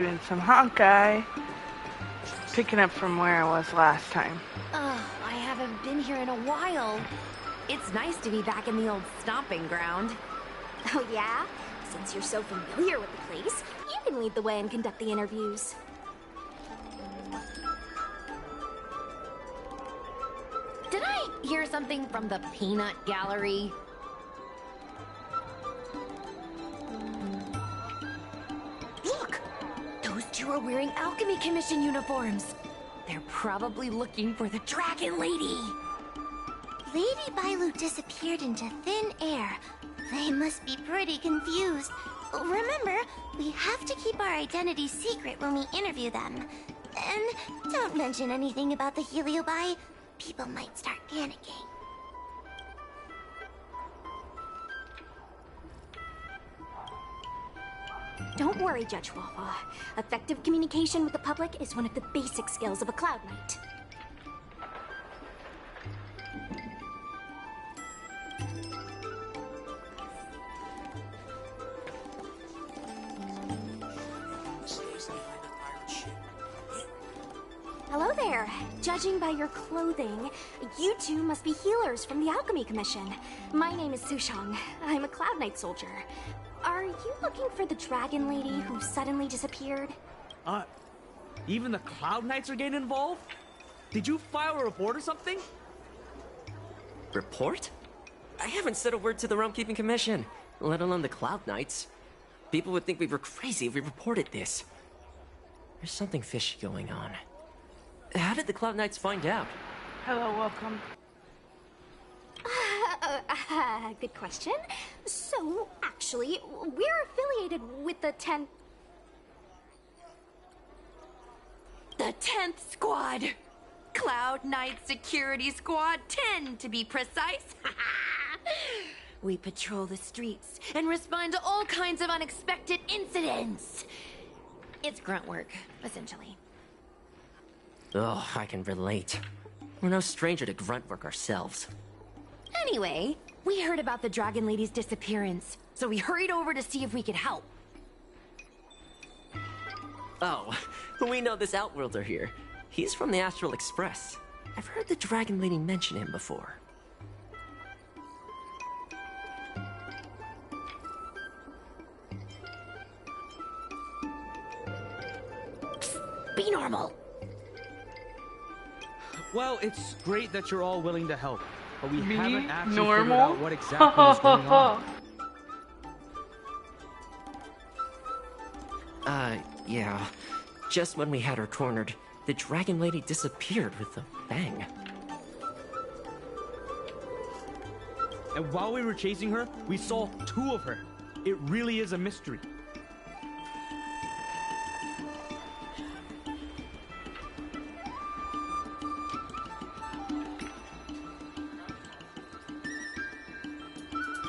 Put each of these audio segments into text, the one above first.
Doing some Honkai, picking up from where I was last time. Oh, I haven't been here in a while. It's nice to be back in the old stomping ground. Oh yeah? Since you're so familiar with the place, you can lead the way and conduct the interviews. Did I hear something from the peanut gallery? Look! Those two are wearing Alchemy Commission uniforms. They're probably looking for the Dragon Lady. Lady Bailu disappeared into thin air. They must be pretty confused. Remember, we have to keep our identity secret when we interview them. And don't mention anything about the Heliobi. People might start panicking. Don't worry, Judge Wawa. Effective communication with the public is one of the basic skills of a Cloud Knight. Hello there. Judging by your clothing, you two must be healers from the Alchemy Commission. My name is Sushang. I'm a Cloud Knight soldier. Are you looking for the Dragon Lady who suddenly disappeared? Even the Cloud Knights are getting involved? Did you file a report or something? Report? I haven't said a word to the Realm Keeping Commission, let alone the Cloud Knights. People would think we were crazy if we reported this. There's something fishy going on. How did the Cloud Knights find out? Hello, welcome. Good question. So, actually, we're affiliated with the 10th... The 10th Squad! Cloud Knight Security Squad 10, to be precise. We patrol the streets and respond to all kinds of unexpected incidents. It's grunt work, essentially. Oh, I can relate. We're no stranger to grunt work ourselves. Anyway, we heard about the Dragon Lady's disappearance, so we hurried over to see if we could help. Oh, we know this Outworlder here. He's from the Astral Express. I've heard the Dragon Lady mention him before. Psst, be normal. Well, it's great that you're all willing to help, but we Be haven't actually normal? figured out what exactly is going on. Yeah. Just when we had her cornered, the Dragon Lady disappeared with a bang. And while we were chasing her, we saw two of her. It really is a mystery.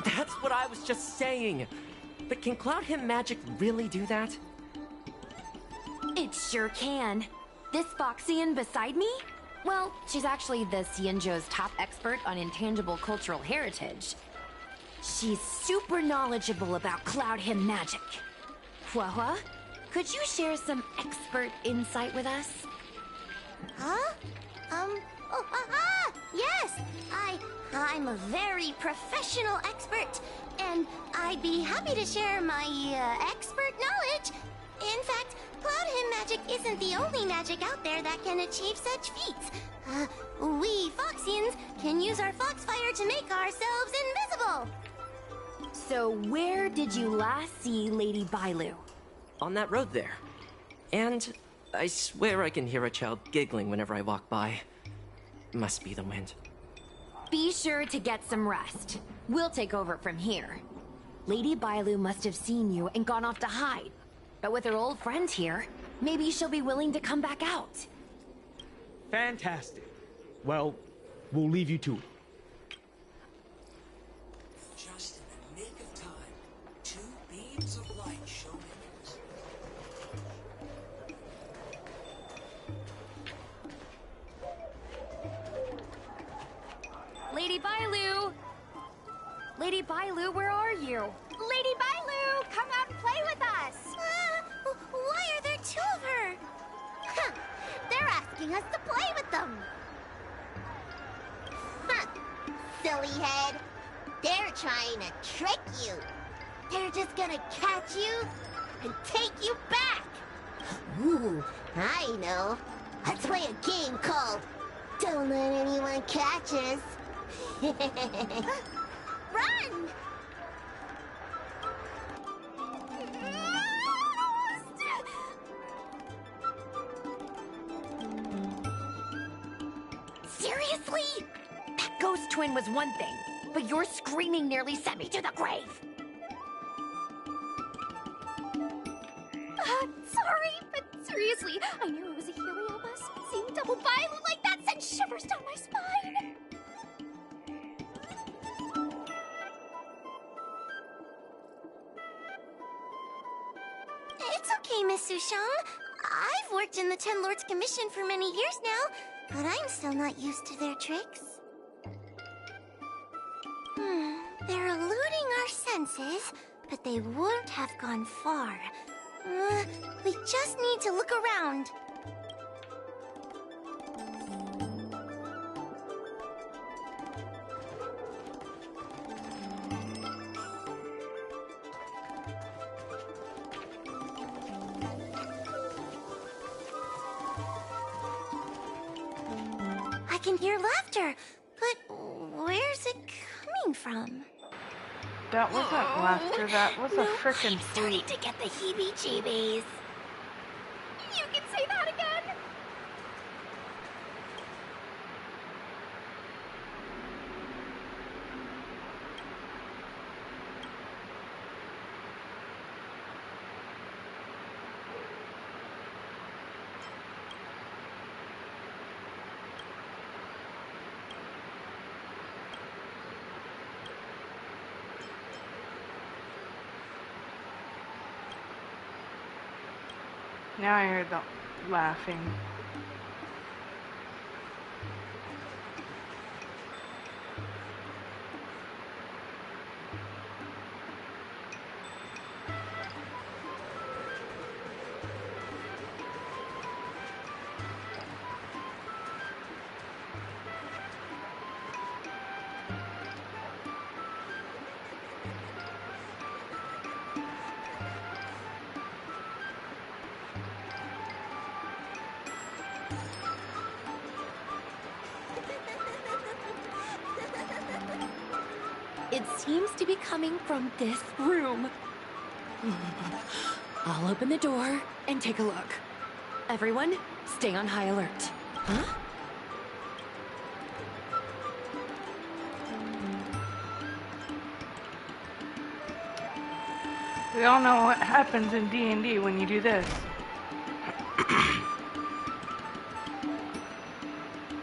That's what I was just saying. But can Cloud Him Magic really do that? It sure can. This Foxian beside me? Well, she's actually the Xianzhou's top expert on intangible cultural heritage. She's super knowledgeable about Cloud Him Magic. Huahua, could you share some expert insight with us? Huh? Yes! I'm a very professional expert, and I'd be happy to share my, expert knowledge. In fact, Cloud Him Magic isn't the only magic out there that can achieve such feats. We Foxians can use our Foxfire to make ourselves invisible. So where did you last see Lady Bailu? On that road there. And I swear I can hear a child giggling whenever I walk by. Must be the wind. Be sure to get some rest. We'll take over from here. Lady Bailu must have seen you and gone off to hide. But with her old friend here, maybe she'll be willing to come back out. Fantastic. Well, we'll leave you to it. Just in the nick of time, two beams of light shone in. Lady Bailu! Lady Bailu, where are you? Lady Bailu, come out and play with us! Why are there asking us to play with them. Huh. Silly head. They're trying to trick you. They're just gonna catch you and take you back. Ooh, I know. Let's play a game called Don't Let Anyone Catch Us. Run! Seriously? That ghost twin was one thing, but your screaming nearly sent me to the grave. Sorry, but seriously, I knew it was a heliobus. Seeing double Bailu like that sent shivers down my spine. It's okay, Miss Sushang. I've worked in the Ten Lords Commission for many years now, but I'm still not used to their tricks. They're eluding our senses, but they wouldn't have gone far. We just need to look around. I can hear laughter, but where's it coming from? That wasn't laughter, that was a frickin' Starting flute. to get the heebie-jeebies. You can say that again. Now I heard the laughing. It seems to be coming from this room. I'll open the door and take a look. Everyone, stay on high alert. Huh? We all know what happens in D&D when you do this.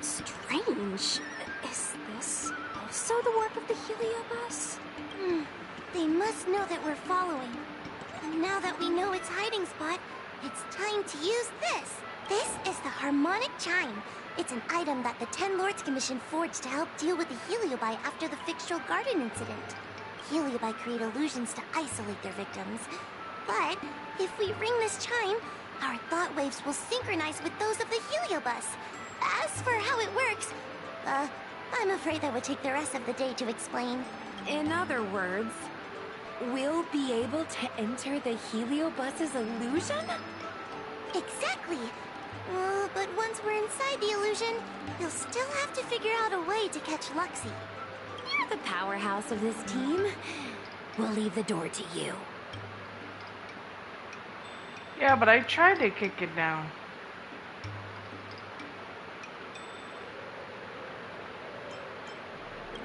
Strange. Is this also the work of the heliobus? They must know that we're following. And now that we know its hiding spot, it's time to use this. This is the harmonic chime. It's an item that the Ten Lords Commission forged to help deal with the heliobi after the Fixtural Garden incident. Heliobi create illusions to isolate their victims. But if we ring this chime, our thought waves will synchronize with those of the heliobus. As for how it works, I'm afraid that would take the rest of the day to explain. In other words, we'll be able to enter the heliobus's illusion? Exactly. But once we're inside the illusion, you'll still have to figure out a way to catch Luxie. You're the powerhouse of this team. We'll leave the door to you. Yeah, but I tried to kick it down.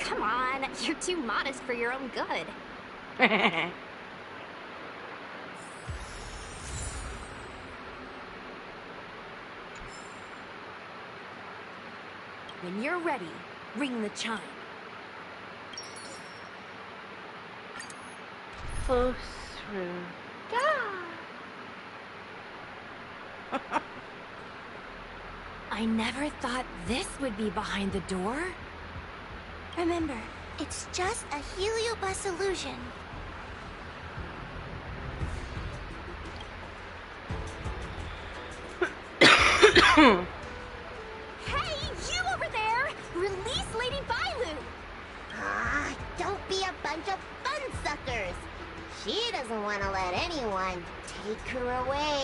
Come on, you're too modest for your own good. When you're ready, ring the chime. Full through. I never thought this would be behind the door. Remember, it's just a heliobus illusion. Take her away.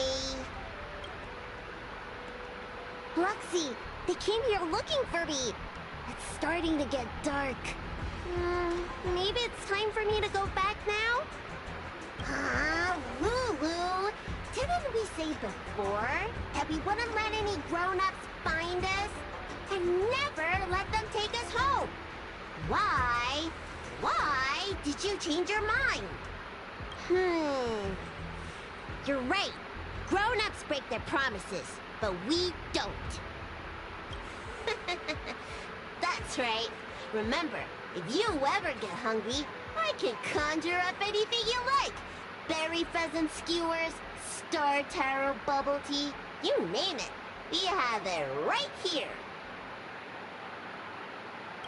Luxie, they came here looking for me. It's starting to get dark. Maybe it's time for me to go back now? Lulu, didn't we say before that we wouldn't let any grown-ups find us? And never let them take us home? Why? Why did you change your mind? You're right. Grown-ups break their promises, but we don't. That's right. Remember, if you ever get hungry, I can conjure up anything you like. Berry pheasant skewers, star taro bubble tea, you name it. We have it right here.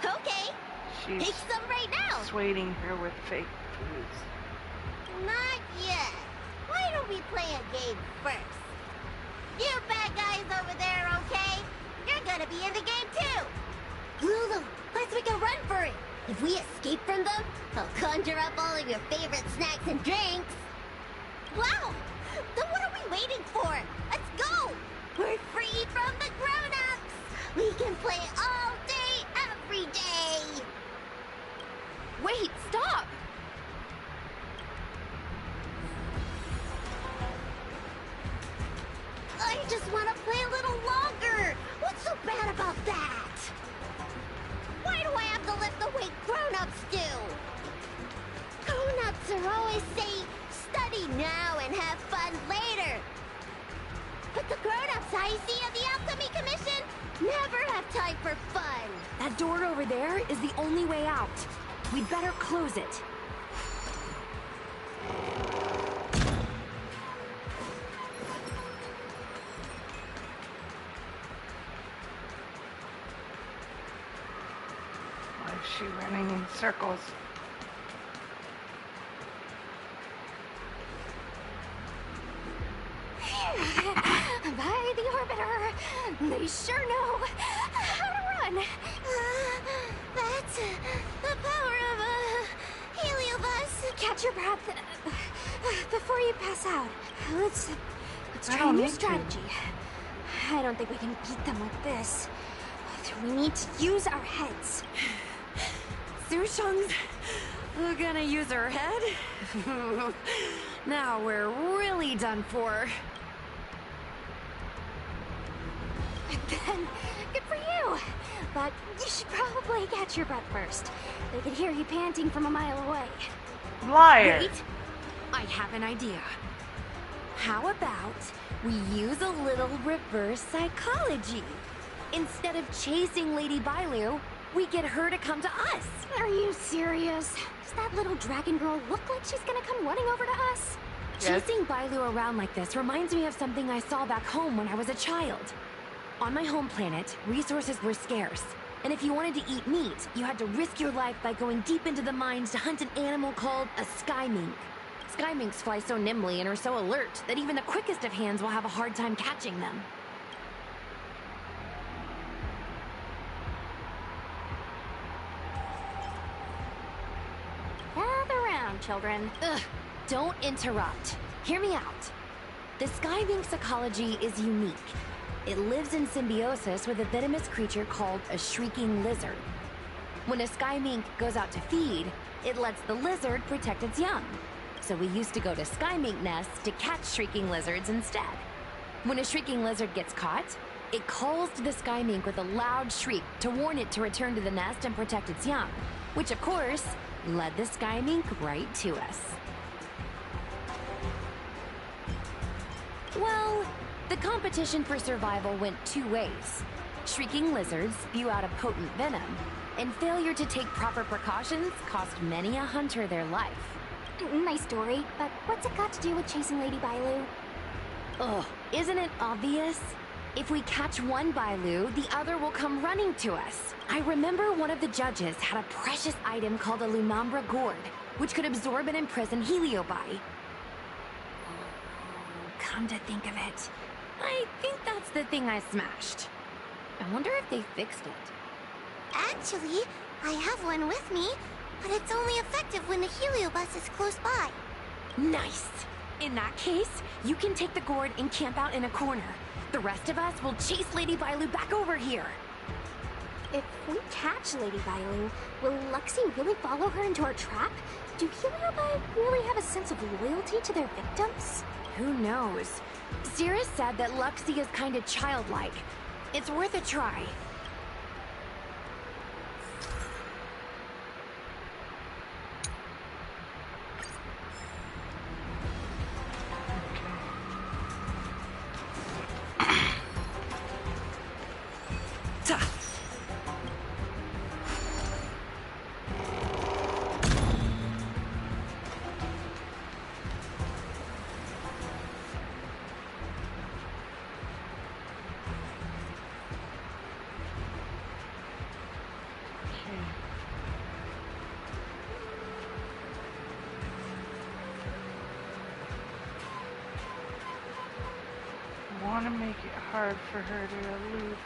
Okay, She's take some right now. persuading her with fake foods. Not yet. Why don't we play a game first? You bad guys over there, okay? You're gonna be in the game too. Lulu, let's make a run for it. If we escape from them, I'll conjure up all of your favorite snacks and drinks. Wow! Then what are we waiting for? Let's go! We're free from the grown-ups! We can play all day, every day! Wait, stop! I just want to play a little longer! What's so bad about that? Why do I have to lift the weight grown-ups do? Grown-ups are always saying, study now and have fun later. But the grown-ups I see at the Alchemy Commission never have time for fun. That door over there is the only way out. We'd better close it. Why is she running in circles? By the orbiter, they sure know how to run. That's the power of a heliobus. Catch your breath before you pass out. Let's I try a don't new need to. strategy. I don't think we can beat them like this. We need to use our heads. Sushang's gonna use her head? Now we're really done for. Then, good for you. But you should probably catch your breath first. They could hear you panting from a mile away. Liar! Wait, I have an idea. How about we use a little reverse psychology? Instead of chasing Lady Bailu, we get her to come to us. Are you serious? Does that little dragon girl look like she's gonna come running over to us? Yes. Chasing Bailu around like this reminds me of something I saw back home when I was a child. On my home planet, resources were scarce. And if you wanted to eat meat, you had to risk your life by going deep into the mines to hunt an animal called a sky mink. Sky minks fly so nimbly and are so alert that even the quickest of hands will have a hard time catching them. Gather around, children. Ugh, don't interrupt. Hear me out. The sky mink's ecology is unique. It lives in symbiosis with a venomous creature called a shrieking lizard. When a sky mink goes out to feed, it lets the lizard protect its young. So we used to go to sky mink nests to catch shrieking lizards instead. When a shrieking lizard gets caught, it calls to the sky mink with a loud shriek to warn it to return to the nest and protect its young, which of course led the sky mink right to us. Well, the competition for survival went two ways. Shrieking lizards spew out a potent venom, and failure to take proper precautions cost many a hunter their life. Nice story, but what's it got to do with chasing Lady Bailu? Ugh, isn't it obvious? If we catch one Bailu, the other will come running to us. I remember one of the judges had a precious item called a Lunambra gourd, which could absorb and imprison Heliobi. Come to think of it, I think that's the thing I smashed. I wonder if they fixed it. Actually, I have one with me, but it's only effective when the heliobus is close by. Nice! In that case, you can take the gourd and camp out in a corner. The rest of us will chase Lady Vailu back over here. If we catch Lady Vailu, will Luxie really follow her into our trap? Do Heliobi really have a sense of loyalty to their victims? Who knows? Cirrus said that Luxie is kind of childlike. It's worth a try. I want to make it hard for her to elude me.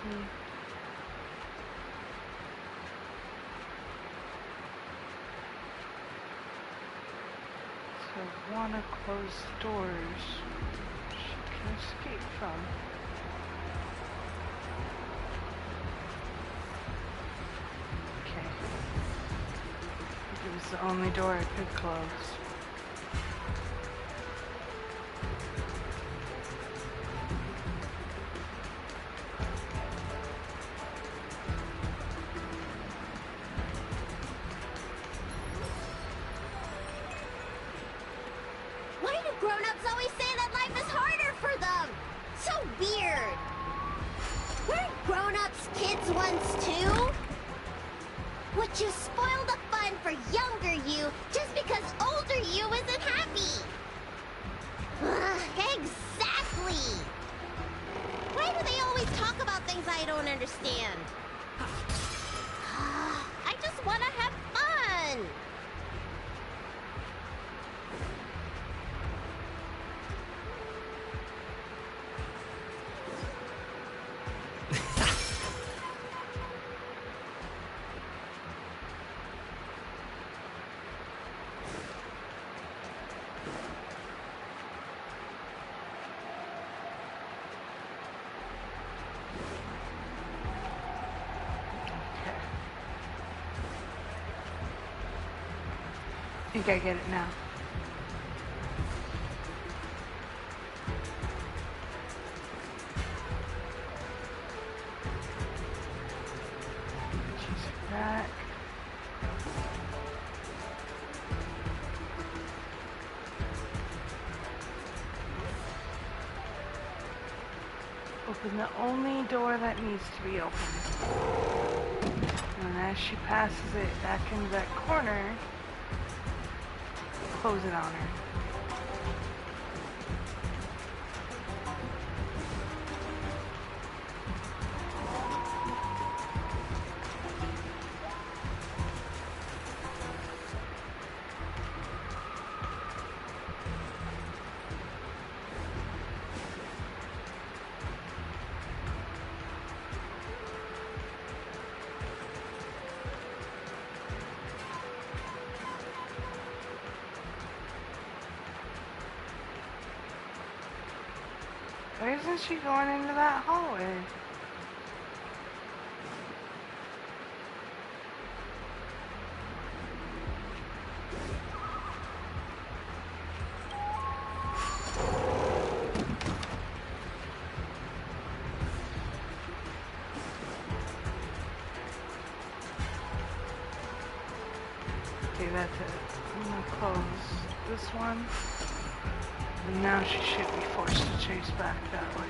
So I want to close doors she can escape from. Okay. I think it was the only door I could close. You spoil the fun for younger you just because older you isn't happy. Exactly. Why do they always talk about things I don't understand? I just want to have fun. I think I get it now. She's back. Open the only door that needs to be opened. And as she passes it back into that corner, close it on her. Why isn't she going into that hallway? Okay, that's it. I'm gonna close this one. And now she should be forced to chase back that way.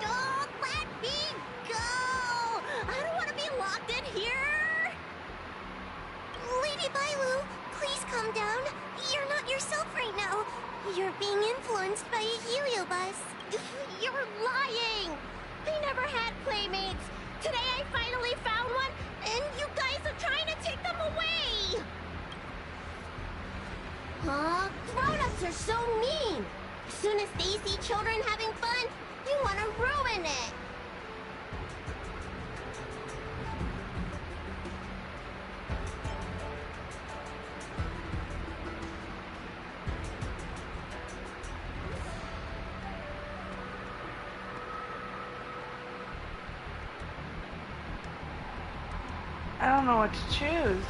Don't let me here? Lady Bailu, please calm down. You're not yourself right now. You're being influenced by a heliobus. You're lying! I never had playmates. Today I finally found one, and you guys are trying to take them away! Huh? Grown-ups are so mean! As soon as they see children having fun, you want to ruin it! I don't know what to choose.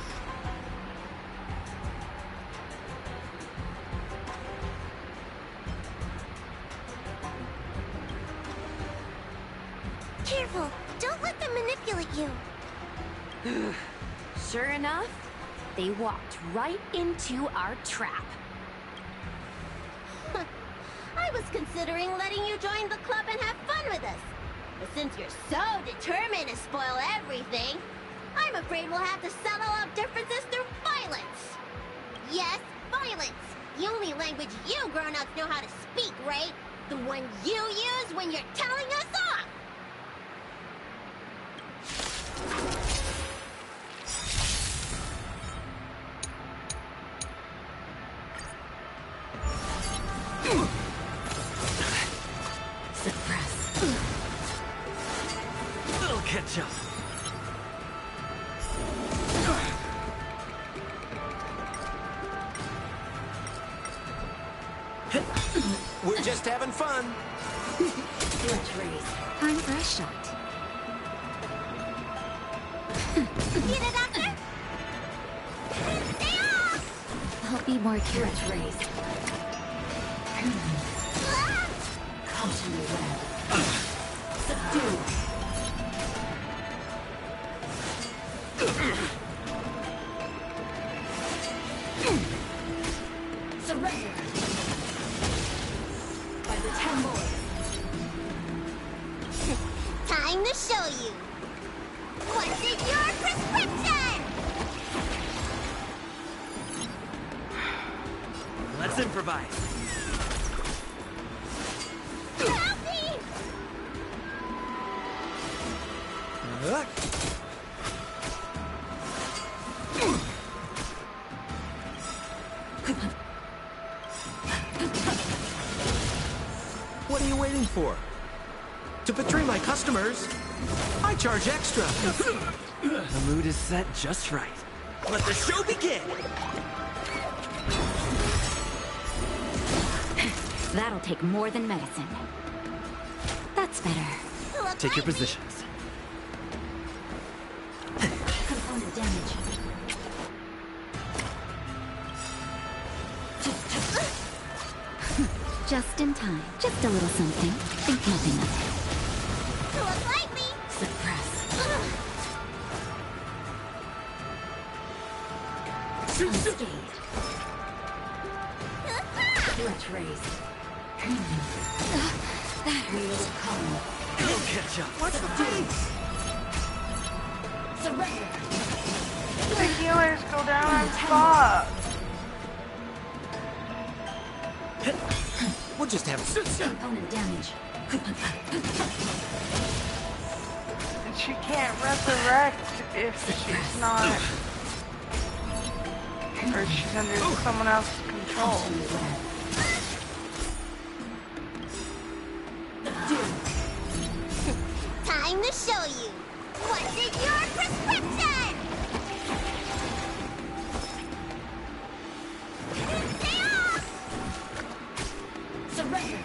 Careful! Don't let them manipulate you! Sure enough, they walked right into our trap. I was considering letting you join the club and have fun with us. But since you're so determined to spoil everything, I'm afraid we'll have to settle our differences through violence. Yes, violence. The only language you grown-ups know how to speak, right? The one you use when you're telling us off. Suppress. I'll catch up. We're just having fun. Let's raise. Time for a shot. Get it, Doctor? Stay off! I'll be more careful. Let's raise. Ah! Come to me, web. Subdue. Surrender. By the 10 boys. Time to show you. What's in your prescription? Let's improvise. Help me! What are you waiting for? To betray my customers, I charge extra. The mood is set just right. Let the show begin! That'll take more than medicine. That's better. Look Take your like positions. Component damage. Just in time. Just a little something. Think nothing of it. Look like me. Suppress. Ugh. Unscathed. Let's raise. That will come. I'll catch up. What's the thing? Surrender. The healers go down on spot. We'll just have Component damage. And she can't resurrect if she's not... or she's under someone else's control. Time to show you. What's in your prescription? Stay off! Surrender.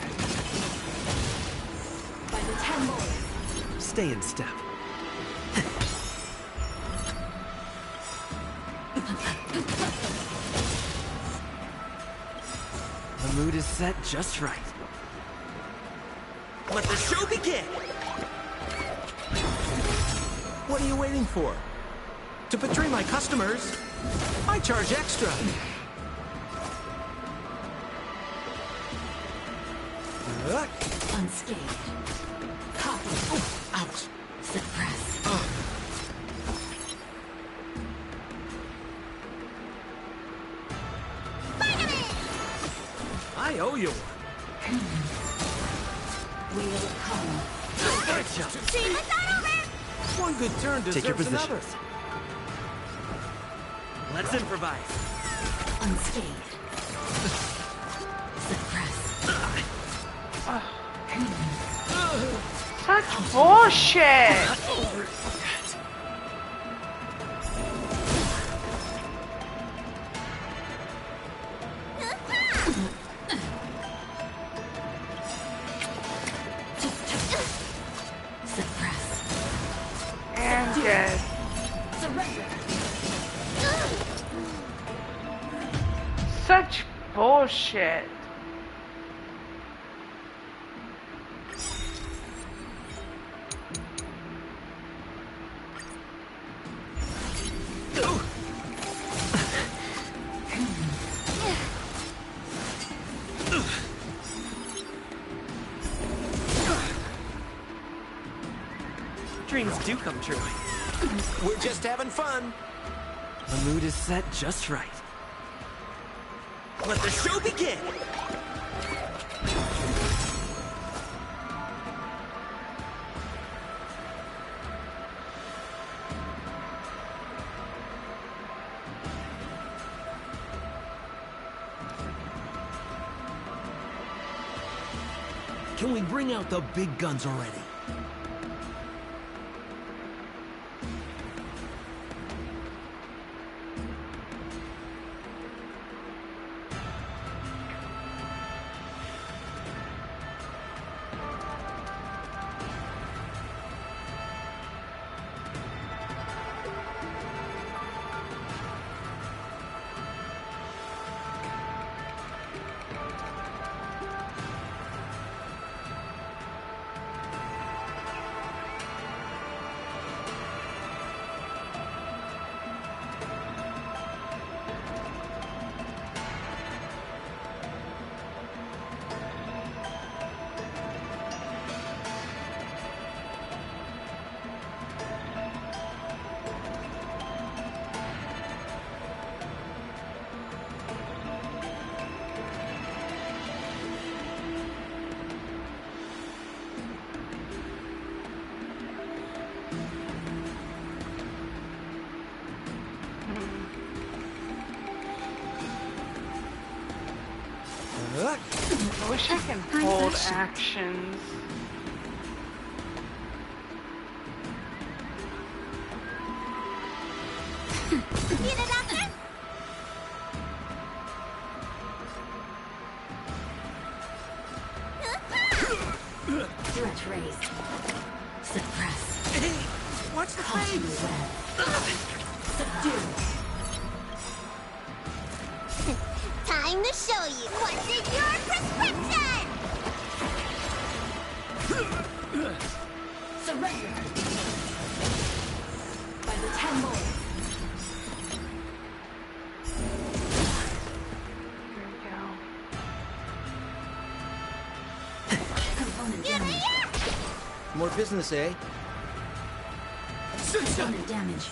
By the 10 boys. Stay in step. The mood is set just right. Let the show begin! What are you waiting for? To betray my customers, I charge extra. Unscathed. Copy. Ouch. Suppress. I owe you one. Team, it's not over! One good turn deserves Take your another. positions. Let's improvise. Unscathed. Suppress. Such bullshit! Suppress. And dead. Surrender. Such bullshit. Dreams do come true. We're just having fun. The mood is set just right. Let the show begin! Can we bring out the big guns already? I wish I can hold actions. See the doctor? Threat raised. Suppress. Hey, watch the face! Subdue. Time to show you what's in your prescription! Surrender. By the 10 mold. There we go. Component damage. More business, eh? Component damage.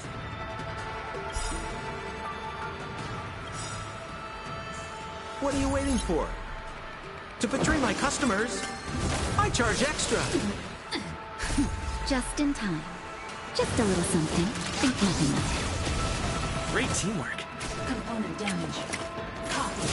What are you waiting for? To betray my customers, I charge extra. Just in time. Just a little something. Think nothing of it. Great teamwork. Component damage. Copy.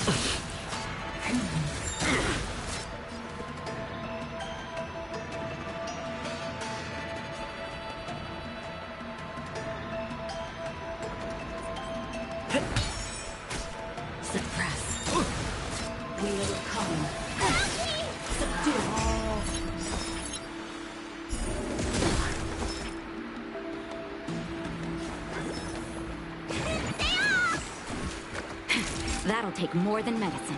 Suppress. Wheel come. Subdue. That'll take more than medicine.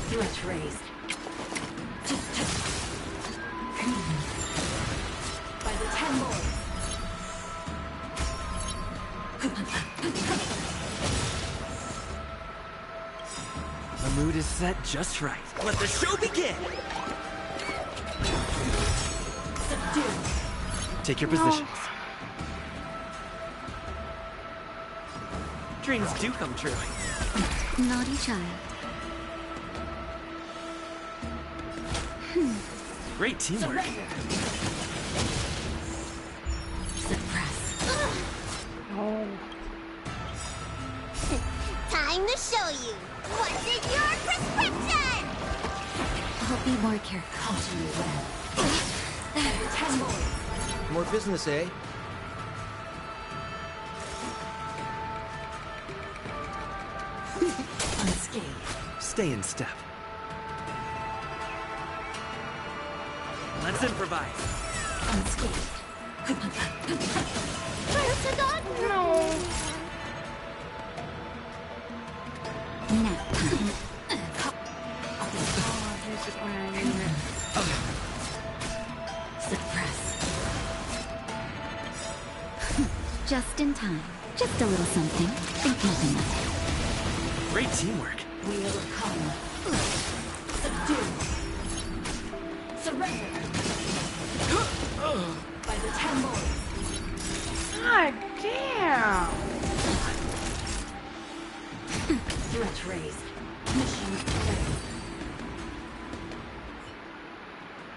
Threat raised. By the 10 more. The mood is set just right. Let the show begin! Subdue. Take your positions. Dreams do come true. Naughty child. Great teamwork. Suppress. No. Time to show you. What's in your prescription? I'll be more careful. More business, eh? Unscathed. Stay in step. Let's improvise. Unscathed. Where's the dog? No. Nap time. Oh, use it when I need it. Suppress. Just in time. Just a little something. Think nothing of it. Great teamwork. Wheel of karma. Subdue. Surrender. By the ten lords. God damn. Threat raised. Mission failed.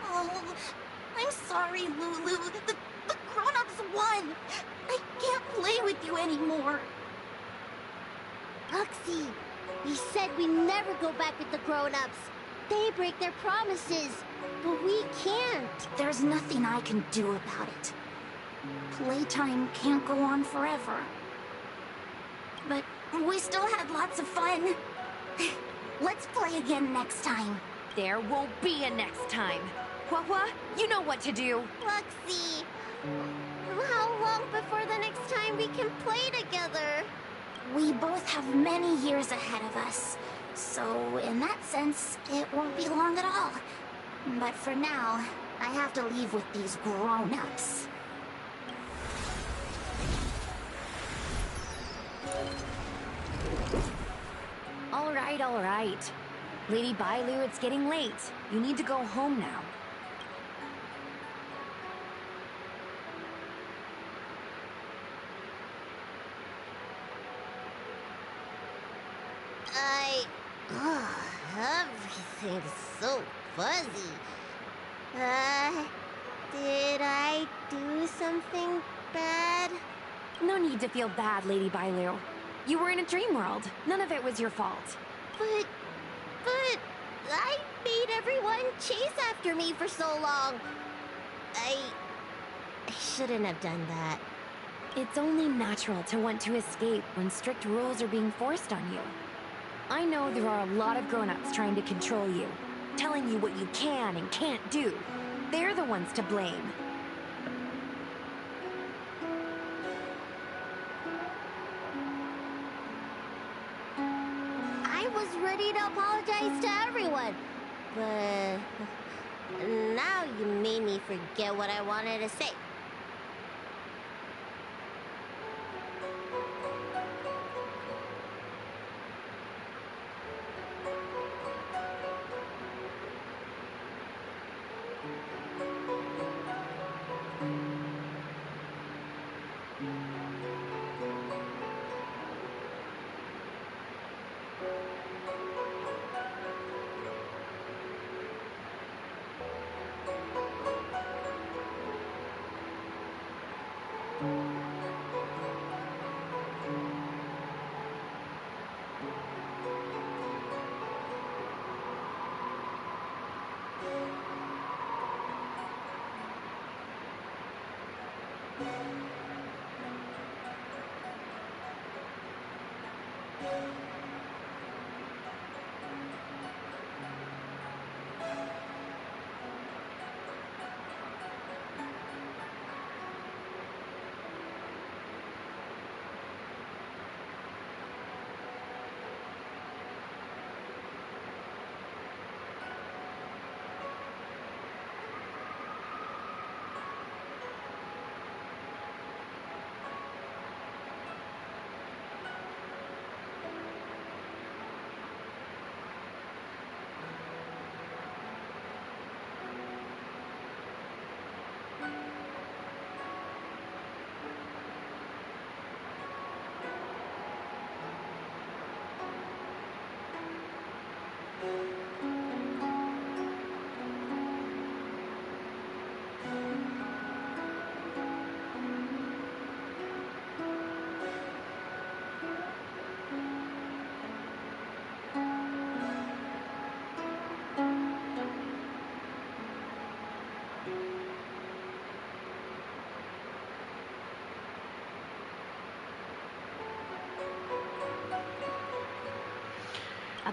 Oh, I'm sorry, Lulu. The grown-ups won. I can't play with you anymore. Roxy, we said we never go back with the grown-ups. They break their promises, but we can't. There's nothing I can do about it. Playtime can't go on forever. But we still had lots of fun. Let's play again next time. There won't be a next time. Hua, you know what to do. Roxy, how long before the next time we can play together? We both have many years ahead of us. So, in that sense, it won't be long at all. But for now, I have to leave with these grown-ups. All right. Lady Bailu, it's getting late. You need to go home now. Everything's so fuzzy. Did I do something bad? No need to feel bad, Lady Bailu. You were in a dream world. None of it was your fault. But I made everyone chase after me for so long. I shouldn't have done that. It's only natural to want to escape when strict rules are being forced on you. I know there are a lot of grown-ups trying to control you, telling you what you can and can't do. They're the ones to blame. I was ready to apologize to everyone, but now you made me forget what I wanted to say.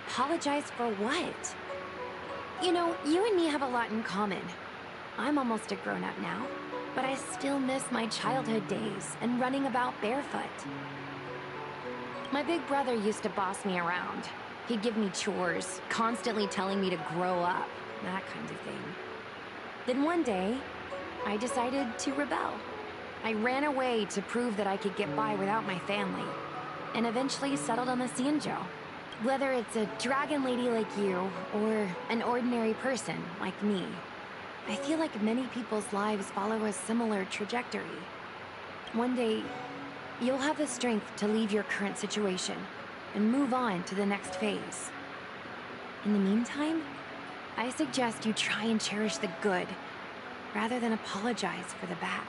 Apologize for what? You know, you and me have a lot in common. I'm almost a grown-up now, but I still miss my childhood days and running about barefoot. My big brother used to boss me around. He'd give me chores, constantly telling me to grow up, that kind of thing. Then one day, I decided to rebel. I ran away to prove that I could get by without my family, and eventually settled on the Xianzhou. Whether it's a dragon lady like you, or an ordinary person like me, I feel like many people's lives follow a similar trajectory. One day, you'll have the strength to leave your current situation and move on to the next phase. In the meantime, I suggest you try and cherish the good, rather than apologize for the bad.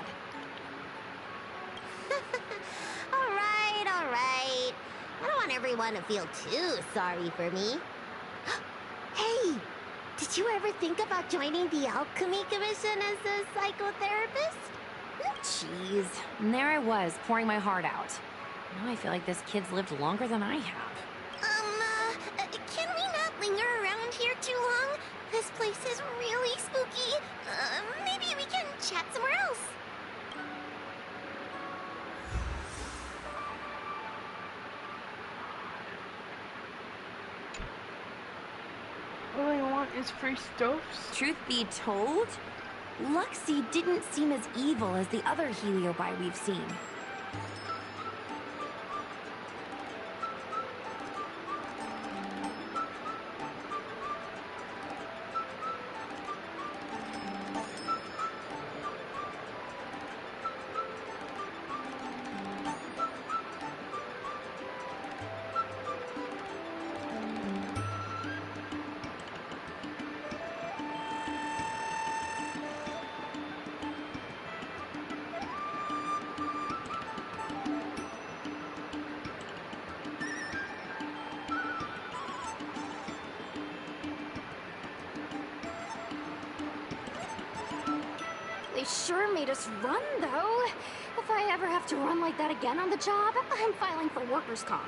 All right. I don't want everyone to feel too sorry for me. Hey, did you ever think about joining the Alchemy Commission as a psychotherapist? Jeez, and there I was, pouring my heart out. Now I feel like this kid's lived longer than I have. Can we not linger around here too long? This place is really spooky. Maybe we can chat somewhere else. All I want is free stuffs. Truth be told, Luxie didn't seem as evil as the other Heliobi we've seen. They sure made us run, though. If I ever have to run like that again on the job, I'm filing for workers' comp.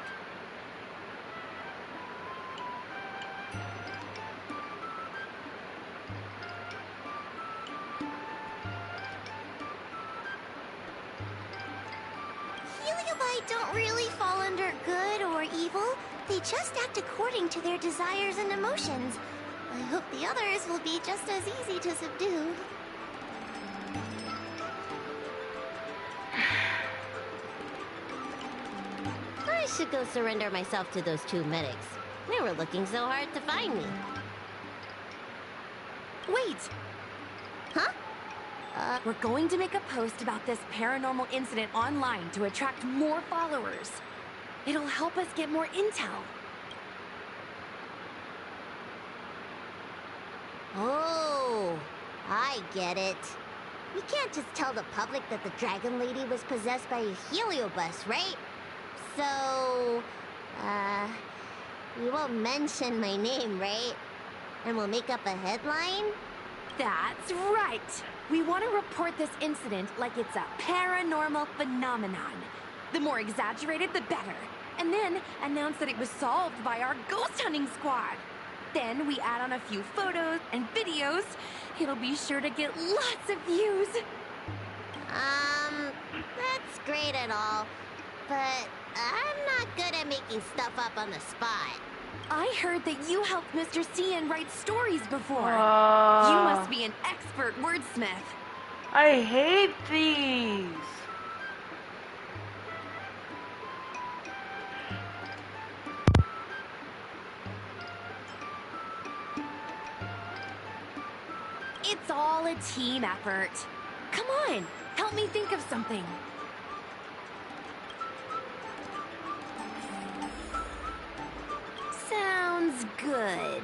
Heliobi don't really fall under good or evil. They just act according to their desires and emotions. I hope the others will be just as easy to subdue. I should go surrender myself to those two medics. They were looking so hard to find me. Wait! Huh? We're going to make a post about this paranormal incident online to attract more followers. It'll help us get more intel. Oh, I get it. We can't just tell the public that the Dragon Lady was possessed by a heliobus, right? So, you won't mention my name, right? And we'll make up a headline? That's right! We want to report this incident like it's a paranormal phenomenon. The more exaggerated, the better. And then announce that it was solved by our ghost hunting squad. Then we add on a few photos and videos. It'll be sure to get lots of views. That's great and all, but I'm not good at making stuff up on the spot. I heard that you helped Mr. Cian write stories before. You must be an expert wordsmith. I hate these. It's all a team effort. Come on, help me think of something. Sounds good.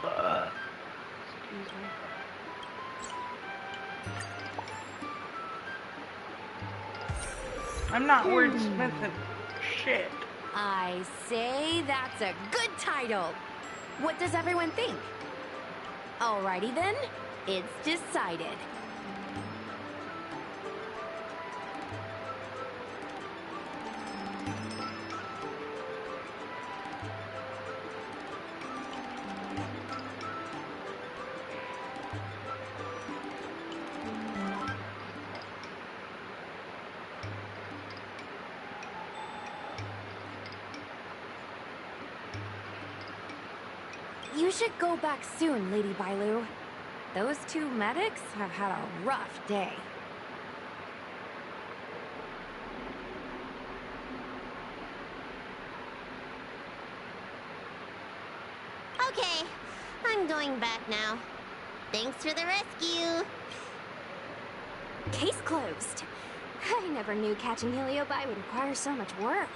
Excuse me. I'm not wordsmithing shit. I say that's a good title. What does everyone think? Alrighty then, it's decided. You should go back soon, Lady Bailu. Those two medics have had a rough day. Okay, I'm going back now. Thanks for the rescue. Case closed. I never knew catching Heliobi would require so much work.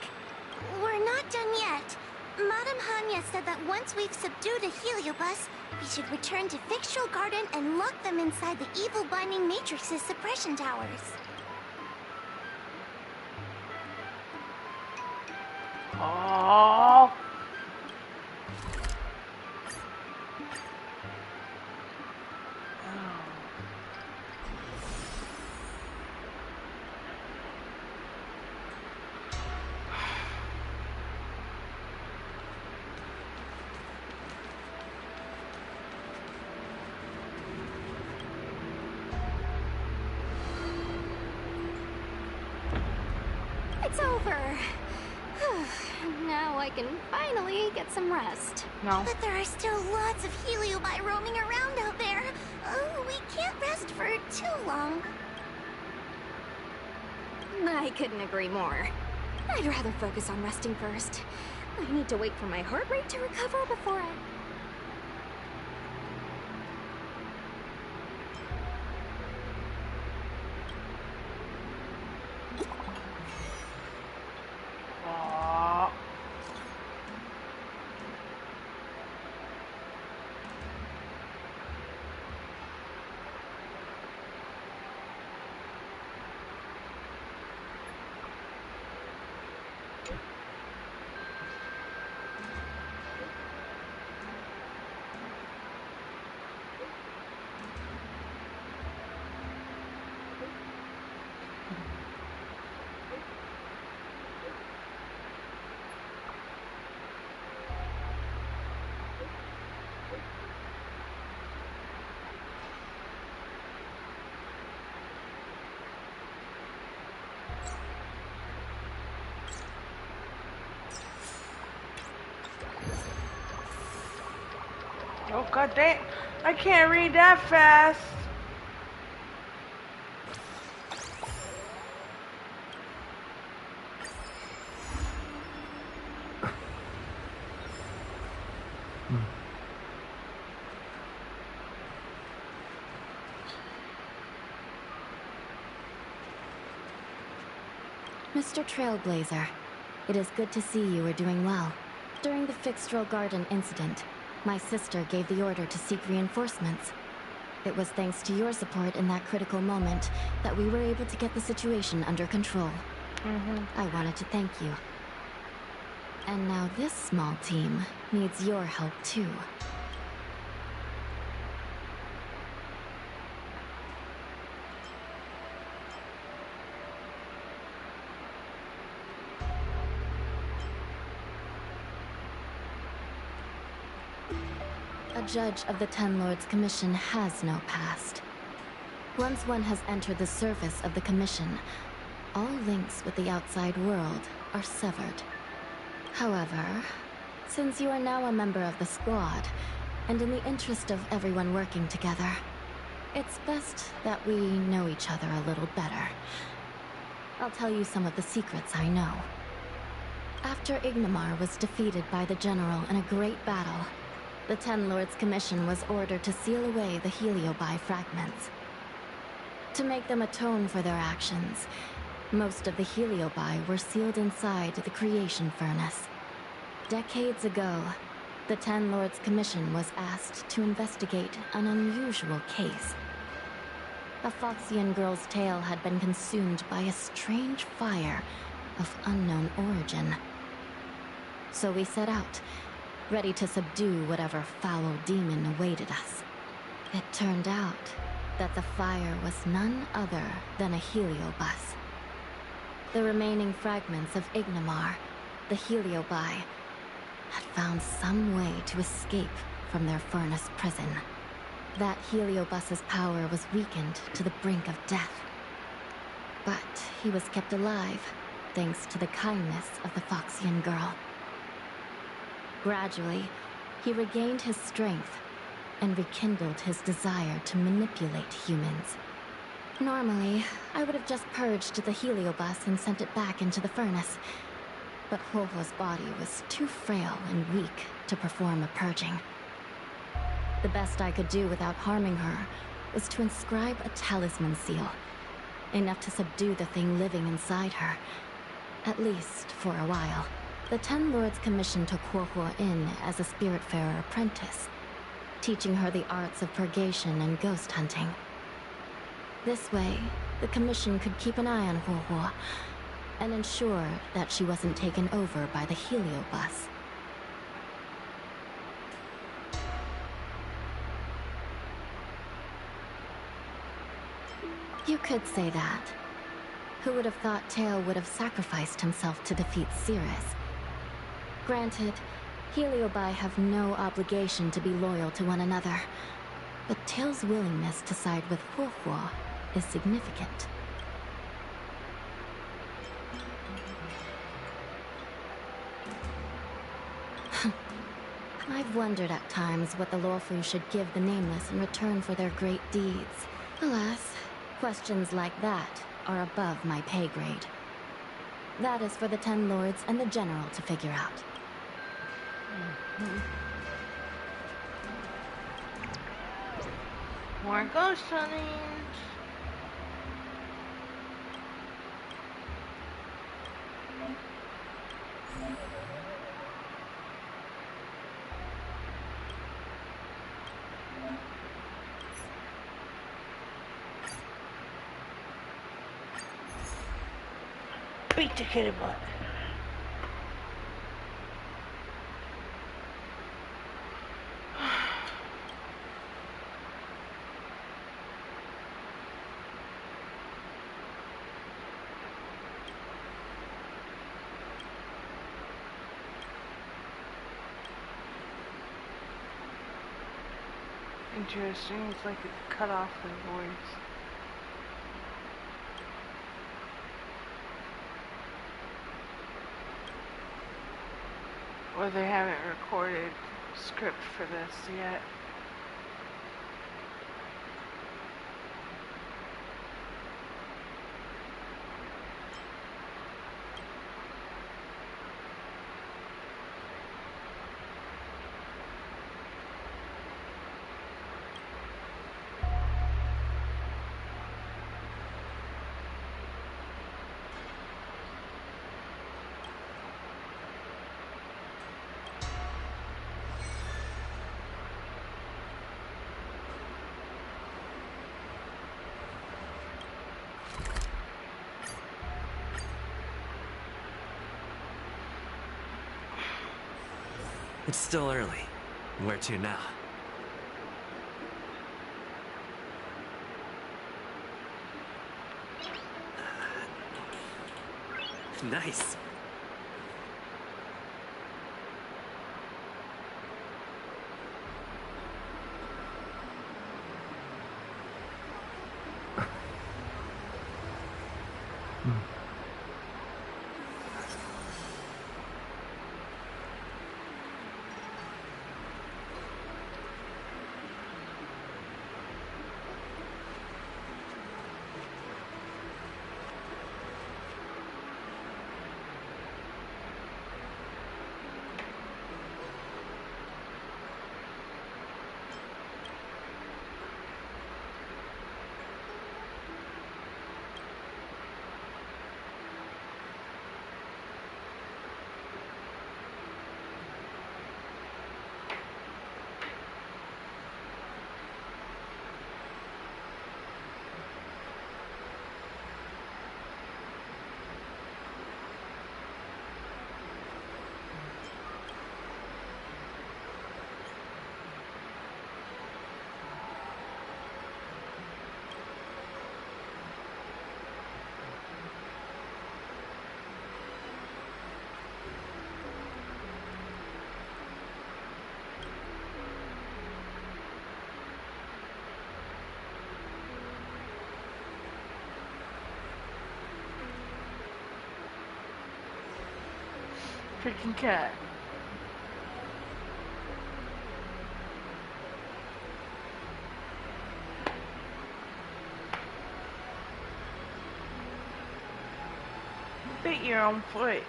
We're not done yet. Madame Hanya said that once we've subdued a heliobus, we should return to Fixtural Garden and lock them inside the evil binding matrix's suppression towers. Oh. It's over. Now I can finally get some rest. No. But there are still lots of heliobi roaming around out there. Oh, we can't rest for too long. I couldn't agree more. I'd rather focus on resting first. I need to wait for my heart rate to recover before I... Oh. Oh, god damn. I can't read that fast. Mr. Trailblazer, it is good to see you are doing well. During the Fixtural Garden incident, my sister gave the order to seek reinforcements. It was thanks to your support in that critical moment that we were able to get the situation under control. I wanted to thank you. And now this small team needs your help too. A judge of the Ten Lords Commission has no past. Once one has entered the service of the Commission, all links with the outside world are severed. However, since you are now a member of the squad, and in the interest of everyone working together, it's best that we know each other a little better. I'll tell you some of the secrets I know. After Ignamar was defeated by the General in a great battle, the Ten Lords Commission was ordered to seal away the Heliobi fragments. To make them atone for their actions, most of the Heliobi were sealed inside the creation furnace. Decades ago, the Ten Lords Commission was asked to investigate an unusual case. A Foxian girl's tail had been consumed by a strange fire of unknown origin. So we set out, ready to subdue whatever foul demon awaited us. It turned out that the fire was none other than a heliobus. The remaining fragments of Ignamar, the heliobi, had found some way to escape from their furnace prison. That heliobus's power was weakened to the brink of death. But he was kept alive, thanks to the kindness of the Foxian girl. Gradually, he regained his strength and rekindled his desire to manipulate humans. Normally, I would have just purged the heliobus and sent it back into the furnace. But Huohuo's body was too frail and weak to perform a purging. The best I could do without harming her was to inscribe a talisman seal, enough to subdue the thing living inside her, at least for a while. The Ten Lords Commission took Huohuo in as a Spiritfarer apprentice, teaching her the arts of purgation and ghost hunting. This way, the Commission could keep an eye on Huohuo and ensure that she wasn't taken over by the heliobus. You could say that. Who would have thought Tail would have sacrificed himself to defeat Cirrus? Granted, heliobi have no obligation to be loyal to one another, but Tail's willingness to side with Huohuo is significant. I've wondered at times what the Luofu should give the Nameless in return for their great deeds. Alas, questions like that are above my pay grade. That is for the Ten Lords and the General to figure out. More ghost hunting. Beat the kitty butt. Interesting, it's like it cut off their voice. Or they haven't recorded script for this yet. It's still early. Where to now? Nice. Freaking cat. Bit your own foot.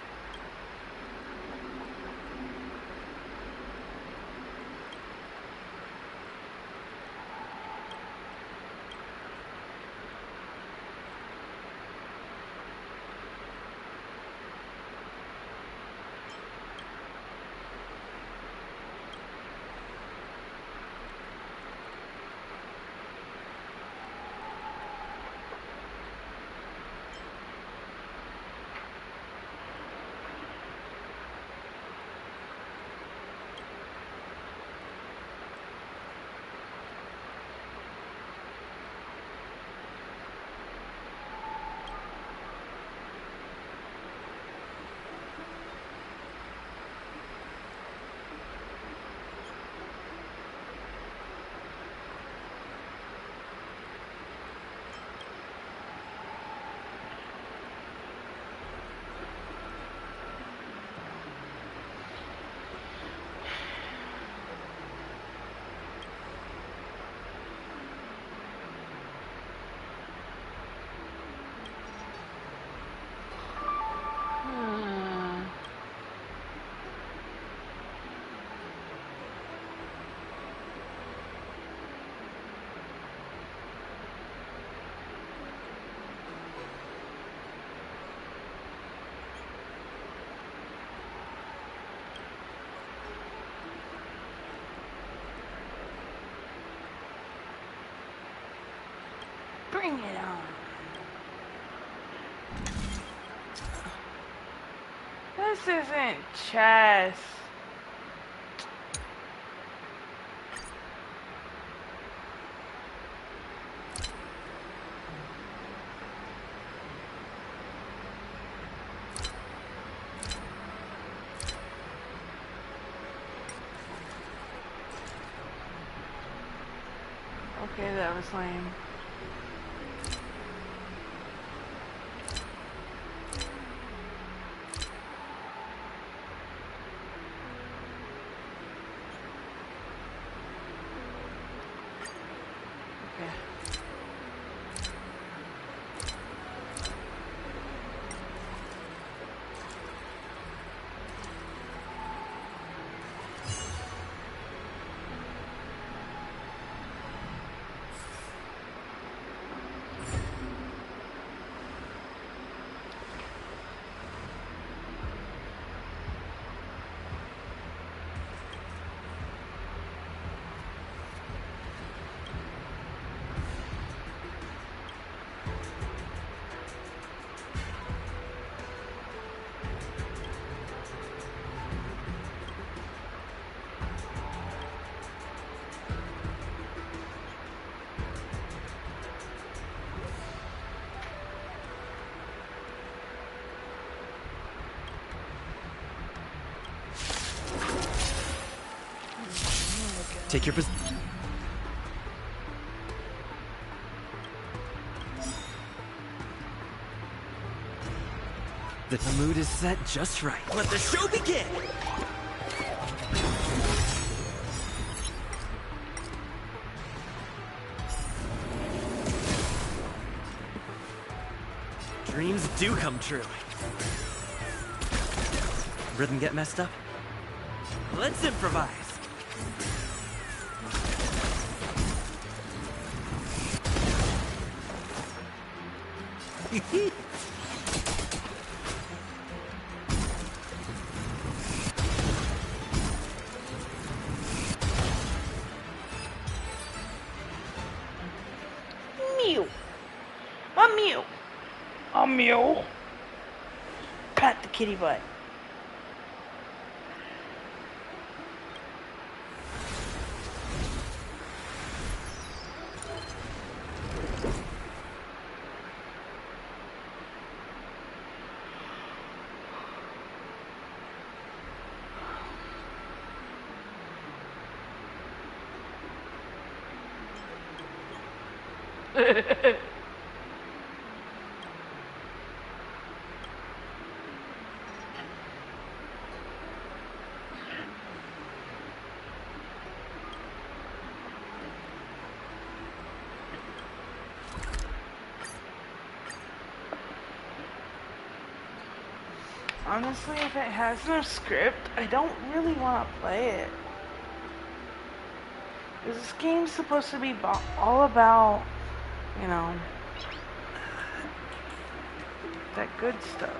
Bring it on. This isn't chess. Okay, that was lame. Take your position. The mood is set just right. Let the show begin! Dreams do come true. Rhythm get messed up? Let's improvise! Mew. A mew. A mew. Pat the kitty butt. Honestly, if it has no script, I don't really want to play it. This game's supposed to be all about, you know, that good stuff.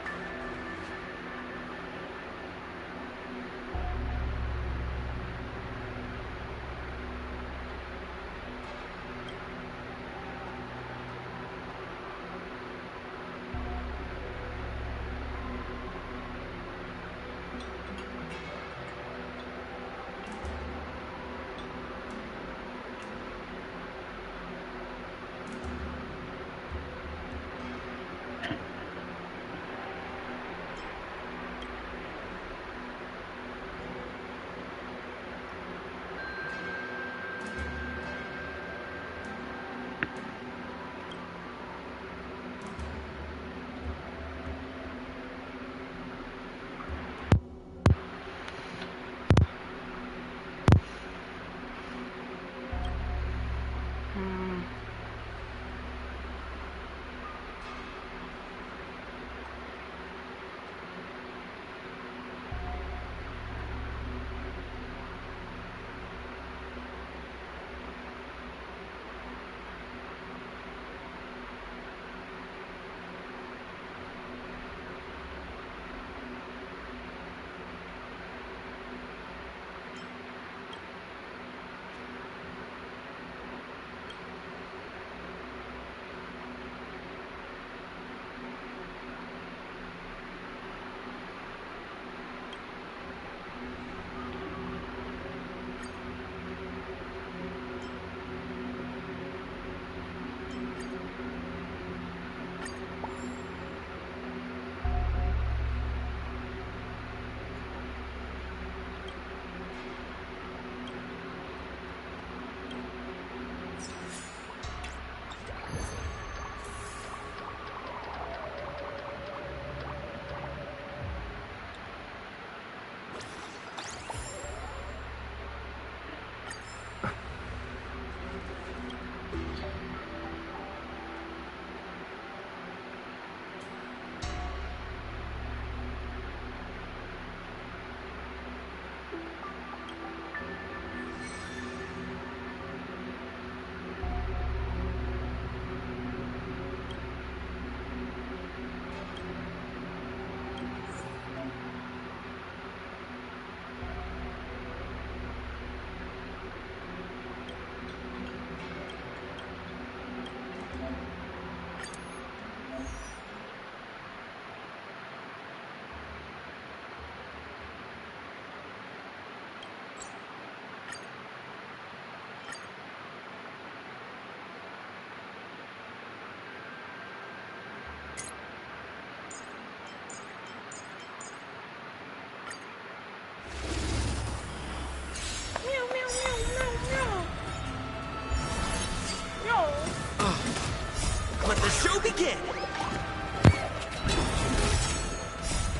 Let the show begin!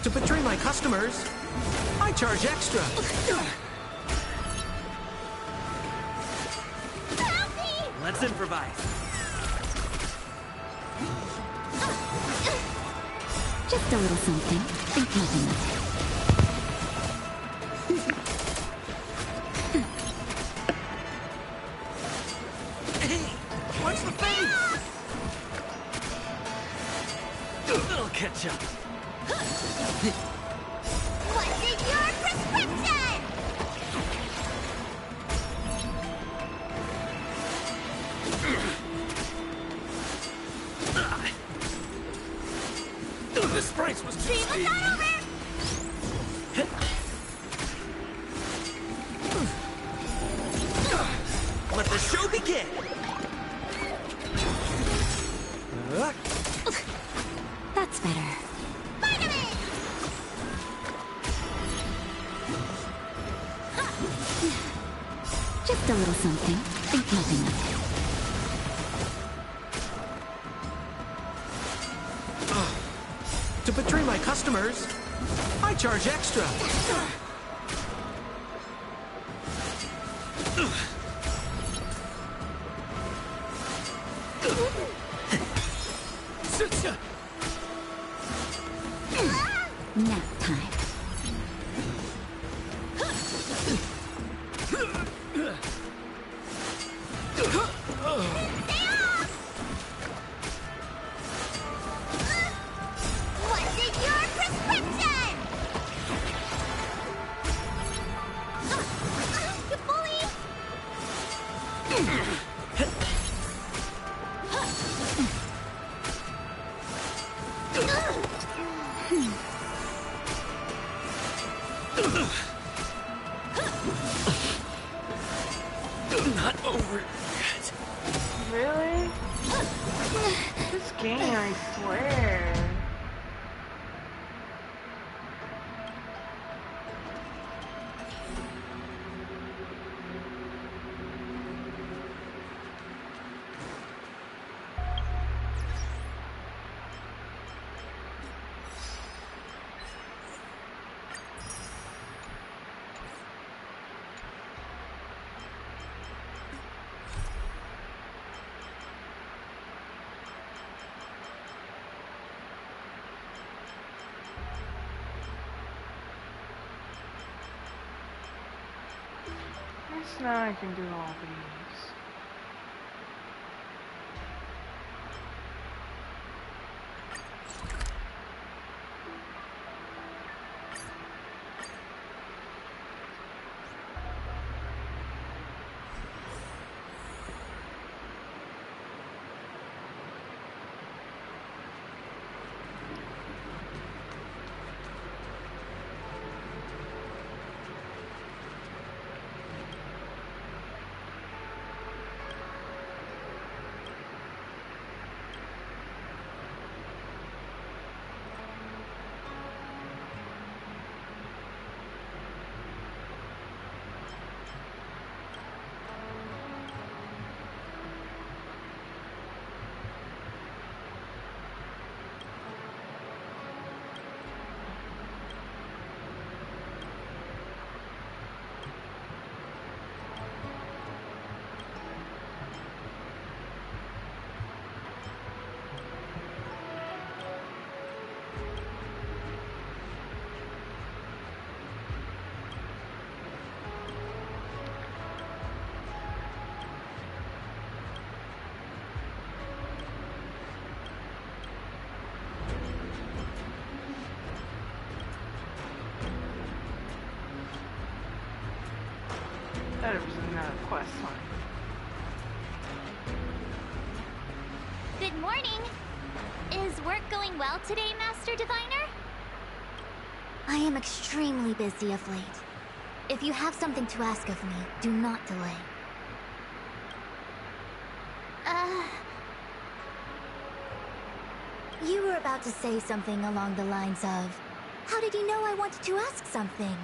To betray my customers, I charge extra. Let's improvise. Just a little something. Think nothing of it. Watch the face! I'll catch up. What's in your prescription? This price was too Dream steep. was not over! Let the show begin! That's better. Vitamin! Just a little something. Think nothing of it. To betray my customers, I charge extra. Nap time. over it. Really? This game, I swear. Yes, now I can do all these. That was another quest line. Good morning. Is work going well today, Master Diviner? I am extremely busy of late. If you have something to ask of me, do not delay. You were about to say something along the lines of, how did you know I wanted to ask something?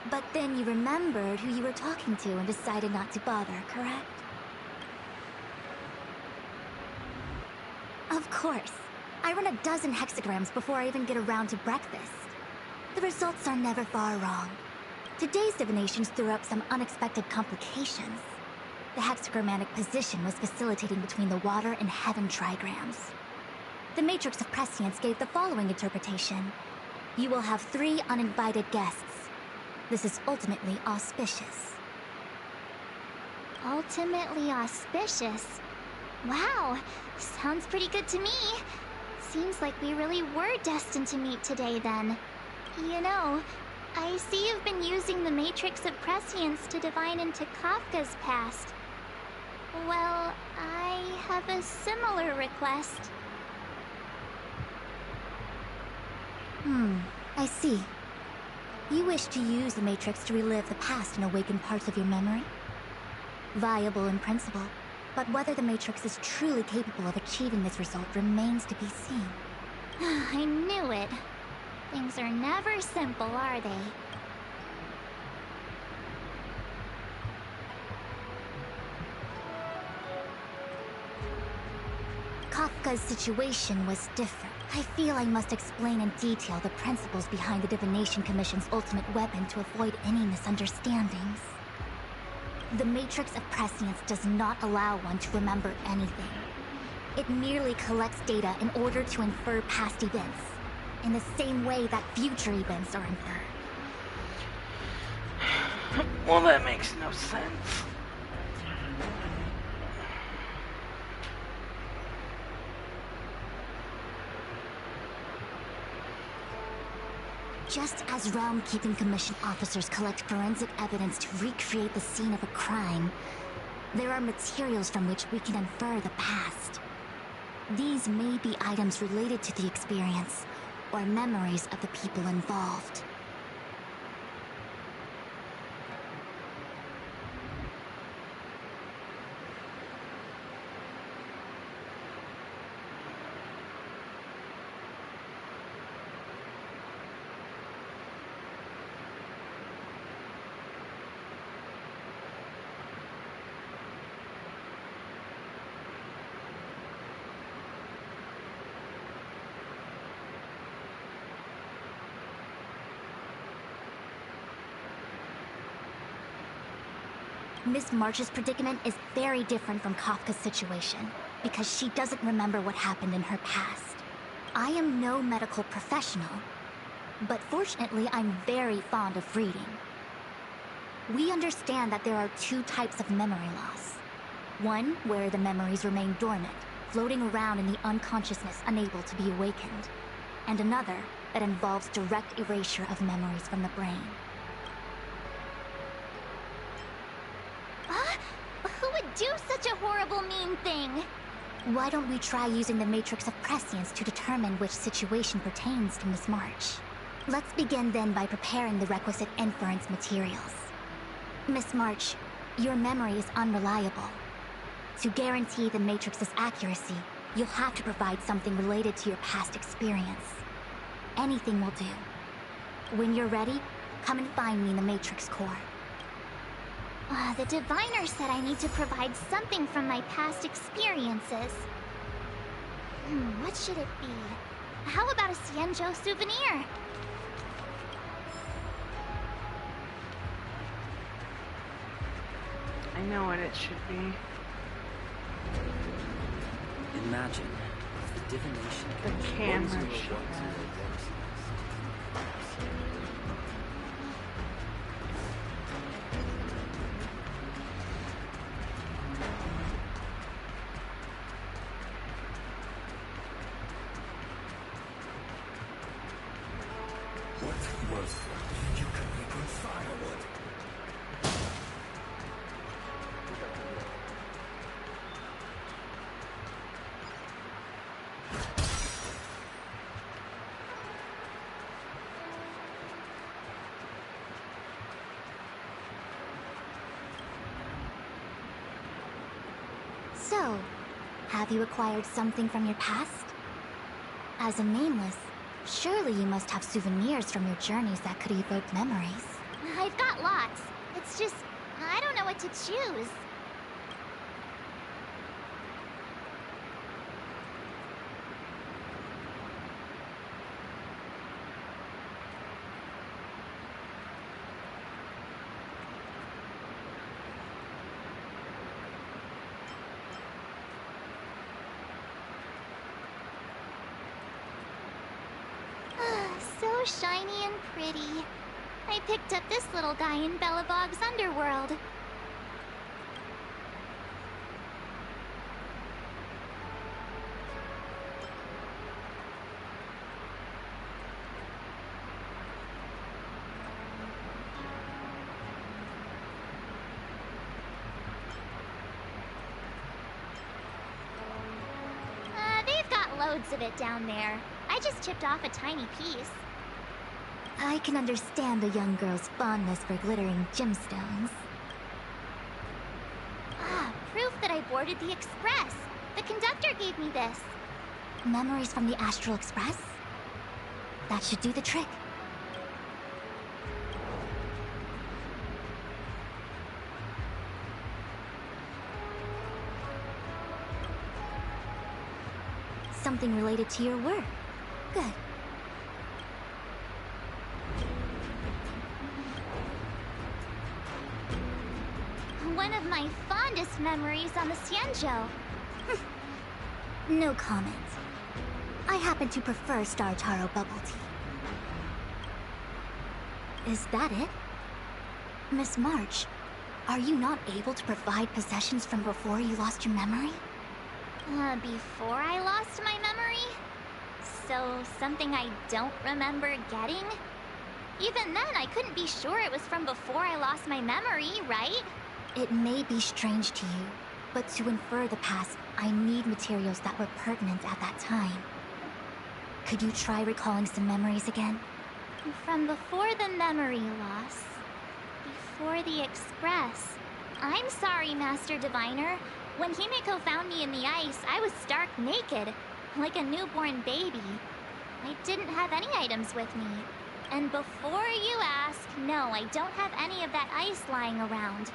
But then you remembered who you were talking to and decided not to bother, correct? Of course. I run a dozen hexagrams before I even get around to breakfast. The results are never far wrong. Today's divinations threw up some unexpected complications. The hexagrammatic position was facilitating between the water and heaven trigrams. The Matrix of Prescience gave the following interpretation. You will have 3 uninvited guests. This is ultimately auspicious. Ultimately auspicious? Wow, sounds pretty good to me. Seems like we really were destined to meet today then. You know, I see you've been using the Matrix of Prescience to divine into Kafka's past. Well, I have a similar request. I see. You wish to use the Matrix to relive the past and awaken parts of your memory? Viable in principle, but whether the Matrix is truly capable of achieving this result remains to be seen. I knew it. Things are never simple, are they? Kafka's situation was different. I feel I must explain in detail the principles behind the Divination Commission's ultimate weapon to avoid any misunderstandings. The Matrix of Prescience does not allow one to remember anything. It merely collects data in order to infer past events, in the same way that future events are inferred. Well, that makes no sense. Just as Realm-Keeping Commission officers collect forensic evidence to recreate the scene of a crime, there are materials from which we can infer the past. These may be items related to the experience, or memories of the people involved. Miss March's predicament is very different from Kafka's situation, because she doesn't remember what happened in her past. I am no medical professional, but fortunately I'm very fond of reading. We understand that there are two types of memory loss. One where the memories remain dormant, floating around in the unconsciousness unable to be awakened. And another that involves direct erasure of memories from the brain. Who would do such a horrible, mean thing? Why don't we try using the matrix of prescience to determine which situation pertains to Miss March? Let's begin then by preparing the requisite inference materials. Miss March, your memory is unreliable. To guarantee the matrix's accuracy, you'll have to provide something related to your past experience. Anything will do. When you're ready, come and find me in the matrix core. The diviner said I need to provide something from my past experiences. What should it be? How about a Xianzhou souvenir? I know what it should be. Imagine if the divination The camera should What was that? You can make good firewood. So, have you acquired something from your past? As a nameless, surely you must have souvenirs from your journeys that could evoke memories. I've got lots. It's just, I don't know what to choose. So shiny and pretty. I picked up this little guy in Belobog's underworld. They've got loads of it down there. I just chipped off a tiny piece. I can understand a young girl's fondness for glittering gemstones. Proof that I boarded the express. The conductor gave me this. Memories from the Astral Express? That should do the trick. Something related to your work. Good. One of my fondest memories on the Xianzhou. No comment. I happen to prefer Star Taro bubble tea. Is that it? Miss March, are you not able to provide possessions from before you lost your memory? Before I lost my memory? So, something I don't remember getting? Even then, I couldn't be sure it was from before I lost my memory, right? It may be strange to you, but to infer the past, I need materials that were pertinent at that time. Could you try recalling some memories again? From before the memory loss. Before the Express. I'm sorry, Master Diviner. When Himeko found me in the ice, I was stark naked, like a newborn baby. I didn't have any items with me. And before you ask, no, I don't have any of that ice lying around.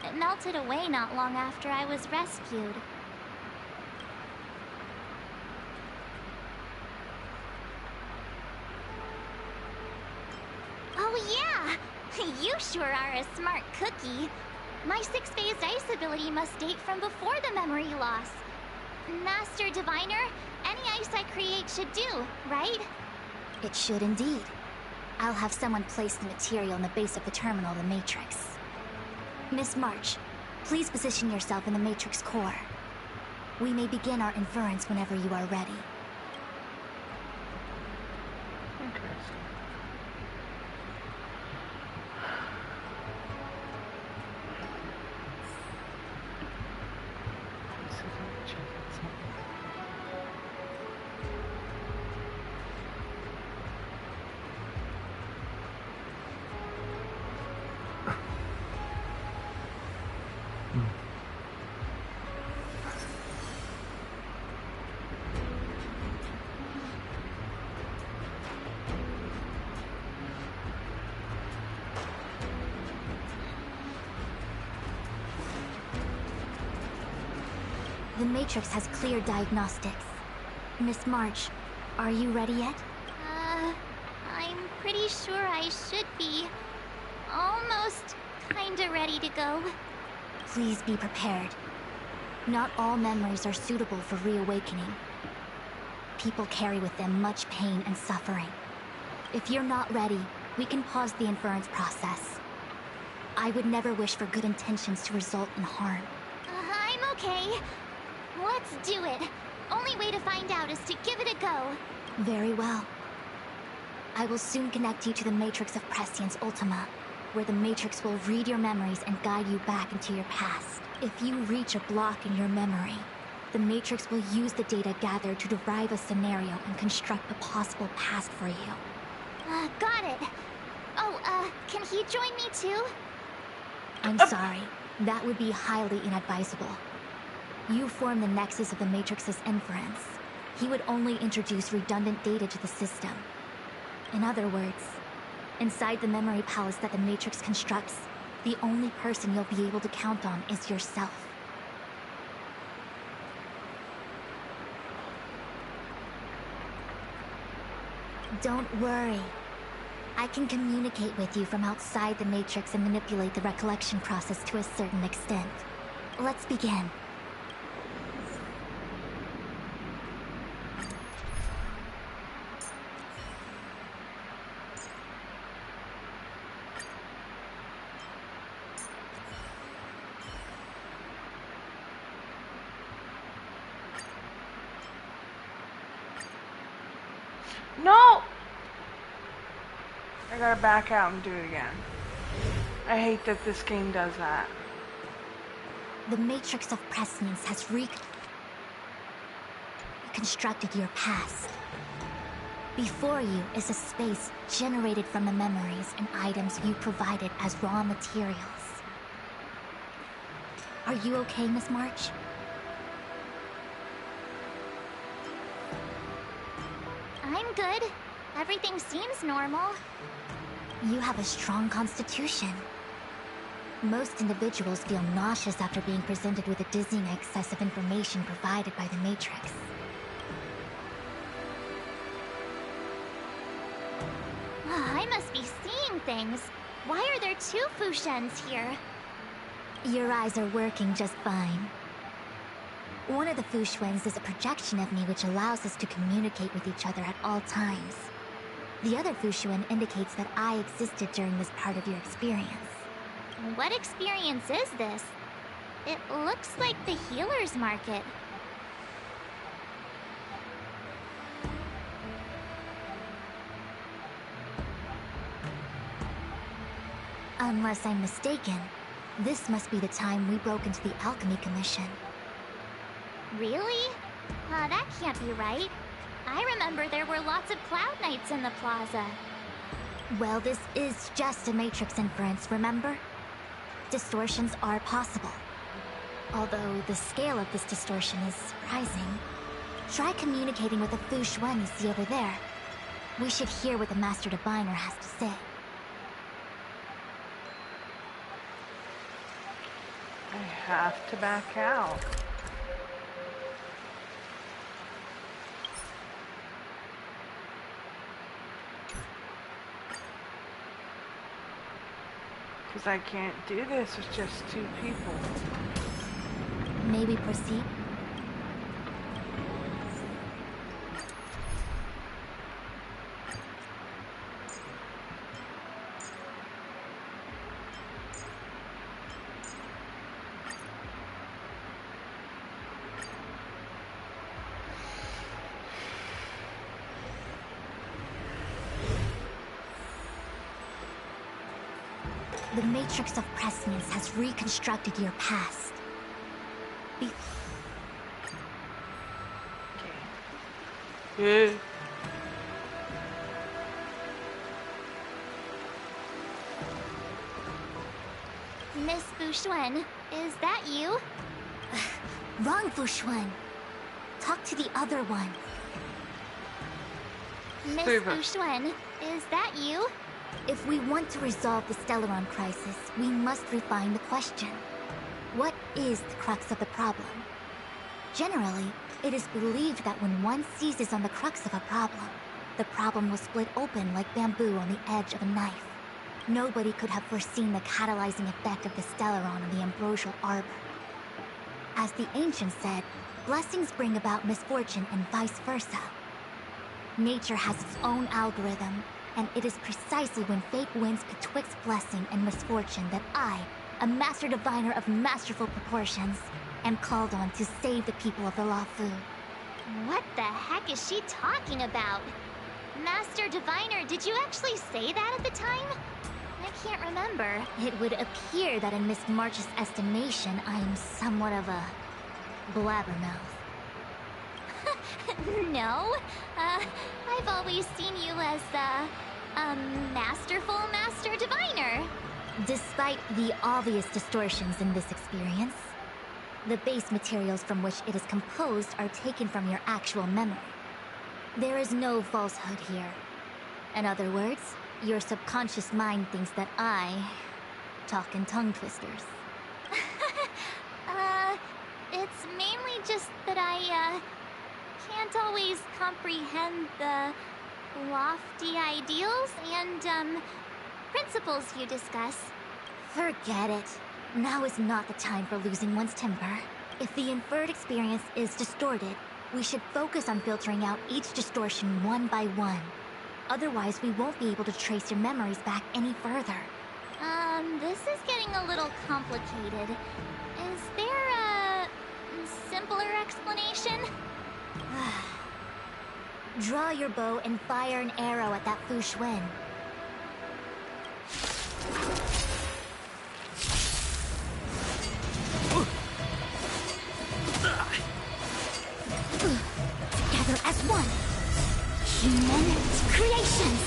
It melted away not long after I was rescued. Oh yeah! You sure are a smart cookie. My six-phased ice ability must date from before the memory loss. Master Diviner, any ice I create should do, right? It should indeed. I'll have someone place the material in the base of the terminal of the Matrix. Miss March, please position yourself in the Matrix core. We may begin our inference whenever you are ready. Interesting. Let's see if I can check out something. The Matrix has clear diagnostics. Miss March, are you ready yet? I'm pretty sure I should be. Almost kinda ready to go. Please be prepared. Not all memories are suitable for reawakening. People carry with them much pain and suffering. If you're not ready, we can pause the inference process. I would never wish for good intentions to result in harm. I'm okay. Let's do it. Only way to find out is to give it a go. Very well. I will soon connect you to the Matrix of Prescience Ultima, where the Matrix will read your memories and guide you back into your past. If you reach a block in your memory, the Matrix will use the data gathered to derive a scenario and construct a possible past for you. Got it. Oh, can he join me too? I'm sorry. That would be highly inadvisable. You form the nexus of the Matrix's inference. He would only introduce redundant data to the system. In other words, inside the memory palace that the Matrix constructs, the only person you'll be able to count on is yourself. Don't worry. I can communicate with you from outside the Matrix and manipulate the recollection process to a certain extent. Let's begin. No! I gotta back out and do it again. I hate that this game does that. The Matrix of Prescience has reconstructed your past. Before you is a space generated from the memories and items you provided as raw materials. Are you okay, Miss March? I'm good. Everything seems normal. You have a strong constitution. Most individuals feel nauseous after being presented with a dizzying excess of information provided by the Matrix. I must be seeing things. Why are there two Fushens here? Your eyes are working just fine. One of the Fushwens is a projection of me which allows us to communicate with each other at all times. The other Fushuen indicates that I existed during this part of your experience. What experience is this? It looks like the healer's market. Unless I'm mistaken, this must be the time we broke into the Alchemy Commission. Really? That can't be right. I remember there were lots of Cloud Knights in the plaza. Well, this is just a Matrix inference, remember? Distortions are possible. Although the scale of this distortion is surprising. Try communicating with the Fushuen you see over there. We should hear what the Master Diviner has to say. I have to back out. Because I can't do this with just 2 people. Maybe proceed? The Matrix of Prescience has reconstructed your past. Yeah. Miss Fuxuan, is that you? Wrong, Fuxuan. Talk to the other one. Miss Fuxuan, is that you? If we want to resolve the Stellaron crisis, we must refine the question. What is the crux of the problem? Generally, it is believed that when one seizes on the crux of a problem, the problem will split open like bamboo on the edge of a knife. Nobody could have foreseen the catalyzing effect of the Stellaron on the ambrosial arbor. As the ancients said, blessings bring about misfortune and vice versa. Nature has its own algorithm, and it is precisely when fate wins betwixt blessing and misfortune that I, a master diviner of masterful proportions, am called on to save the people of the Luofu. What the heck is she talking about? Master Diviner, did you actually say that at the time? I can't remember. It would appear that in Miss March's estimation, I am somewhat of a blabbermouth. No. I've always seen you as a masterful Master Diviner. Despite the obvious distortions in this experience, the base materials from which it is composed are taken from your actual memory. There is no falsehood here. In other words, your subconscious mind thinks that I talk in tongue twisters. It's mainly just that I can't always comprehend the lofty ideals and principles you discuss. Forget it. Now is not the time for losing one's temper. If the inferred experience is distorted, we should focus on filtering out each distortion one by one. Otherwise, we won't be able to trace your memories back any further. This is getting a little complicated. Is there a simpler explanation? Draw your bow and fire an arrow at that Fuxuan. Together as one. Human creations.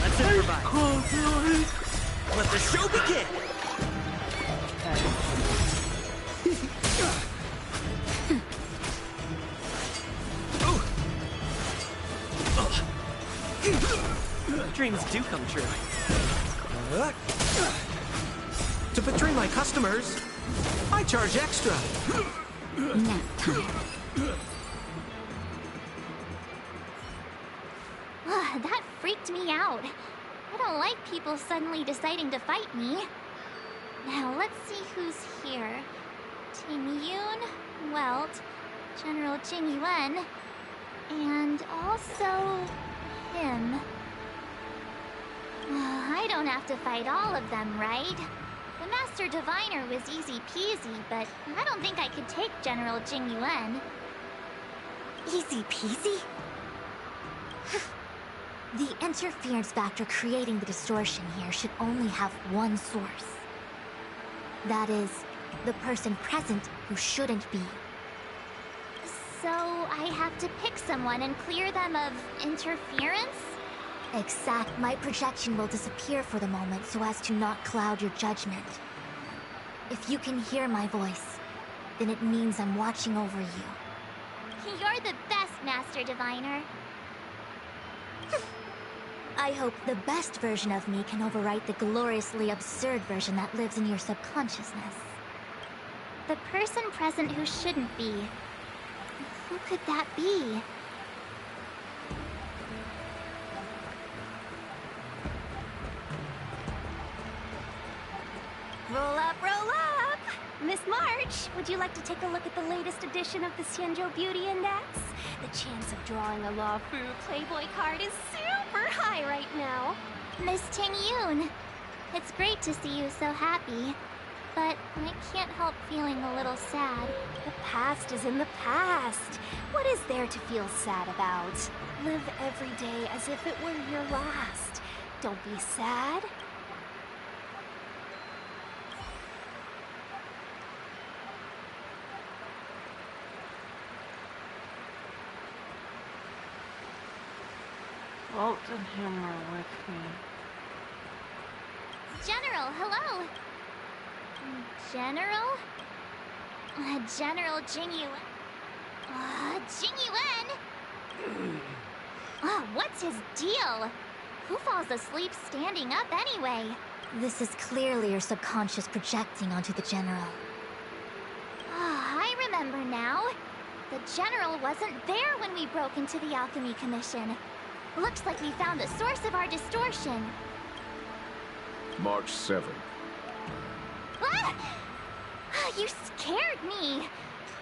Let's improvise. Let the show begin. Dreams do come true. To betray my customers, I charge extra. Nap time. That freaked me out. I don't like people suddenly deciding to fight me. Now, let's see who's here. Ting Yun, Welt, General Jing Yuan, and also him. I don't have to fight all of them, right? The Master Diviner was easy peasy, but I don't think I could take General Jing Yuan. Easy peasy? The interference factor creating the distortion here should only have one source. That is, the person present who shouldn't be. So I have to pick someone and clear them of interference? Exact. My projection will disappear for the moment so as to not cloud your judgment. If you can hear my voice, then it means I'm watching over you. You're the best, Master Diviner. I hope the best version of me can overwrite the gloriously absurd version that lives in your subconsciousness. The person present who shouldn't be. Who could that be? Roll up, roll up! Miss March, would you like to take a look at the latest edition of the Xianzhou Beauty Index? The chance of drawing a Luofu Playboy card is super high right now. Miss Ting Yun, it's great to see you so happy, but I can't help feeling a little sad. The past is in the past. What is there to feel sad about? Live every day as if it were your last. Don't be sad. Walt and him are with me. General, hello! General? General Jingyuan. Jingyuan? What's his deal? Who falls asleep standing up anyway? This is clearly your subconscious projecting onto the General. I remember now. The General wasn't there when we broke into the Alchemy Commission. Looks like we found the source of our distortion. March 7th. What? You scared me.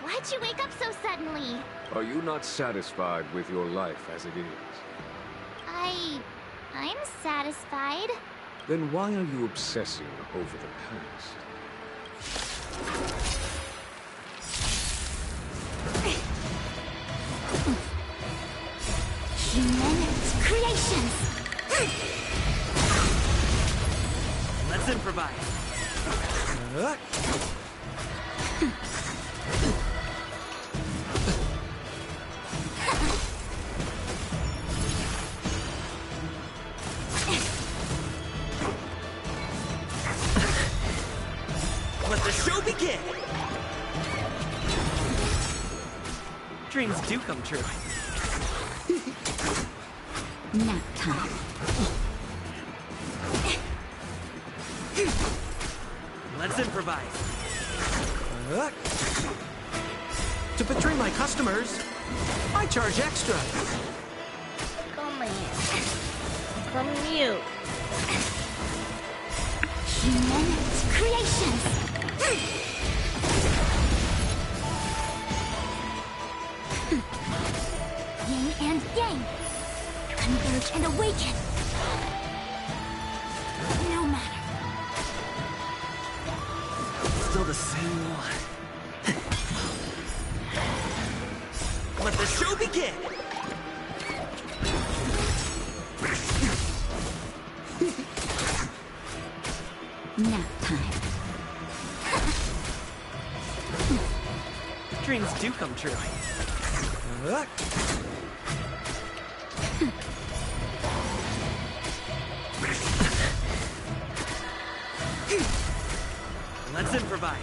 Why'd you wake up so suddenly? Are you not satisfied with your life as it is? I'm satisfied. Then why are you obsessing over the past? Human creations! Let's improvise. Let the show begin! Dreams do come true. Nap time. Let's improvise. To betray my customers, I charge extra. Come here. From you. Human creations! Yin and yang. Converge and awaken. No matter. Still the same one. Let the show begin! Nap time. Dreams do come true. Let's improvise.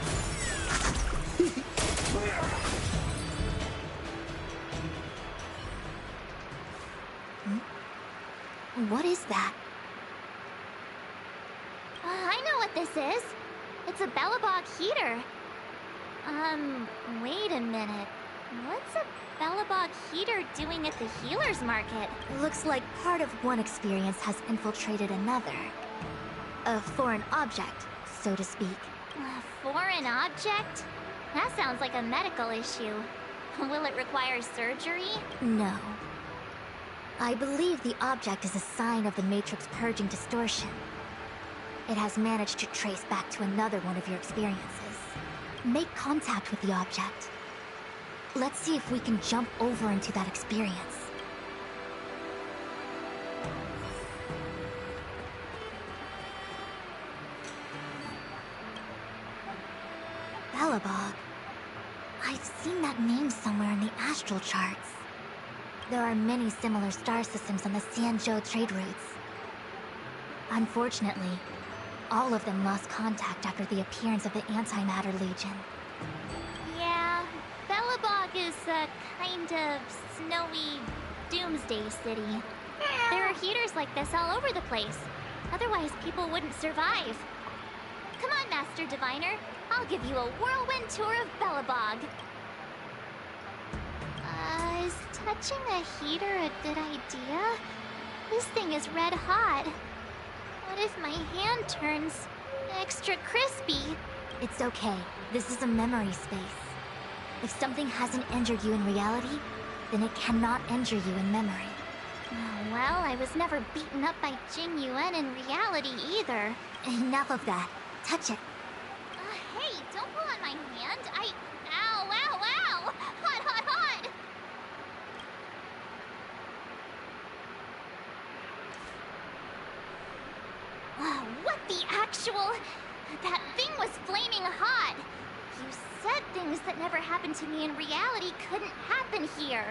What is that? I know what this is. It's a Bellabog heater. Wait a minute. What's a Bellabog heater doing at the healer's market? Looks like part of one experience has infiltrated another. A foreign object, so to speak. A foreign object? That sounds like a medical issue. Will it require surgery? No. I believe the object is a sign of the Matrix purging distortion. It has managed to trace back to another one of your experiences. Make contact with the object. Let's see if we can jump over into that experience. Bellabog. I've seen that name somewhere in the astral charts. There are many similar star systems on the Xianzhou trade routes. Unfortunately, all of them lost contact after the appearance of the Antimatter Legion. Yeah, Bellabog is a kind of snowy doomsday city. There are heaters like this all over the place. Otherwise, people wouldn't survive. Come on, Master Diviner. I'll give you a whirlwind tour of Bellabog. Is touching a heater a good idea? This thing is red hot. What if my hand turns extra crispy. It's okay. This is a memory space. If something hasn't injured you in reality, then it cannot injure you in memory. Oh, well, I was never beaten up by Jing Yuan in reality either. Enough of that. Touch it. Hey, don't pull on my hand. Ow, ow, ow! Hot, hot, hot! What the actual... That thing was flaming hot! You said things that never happened to me in reality couldn't happen here.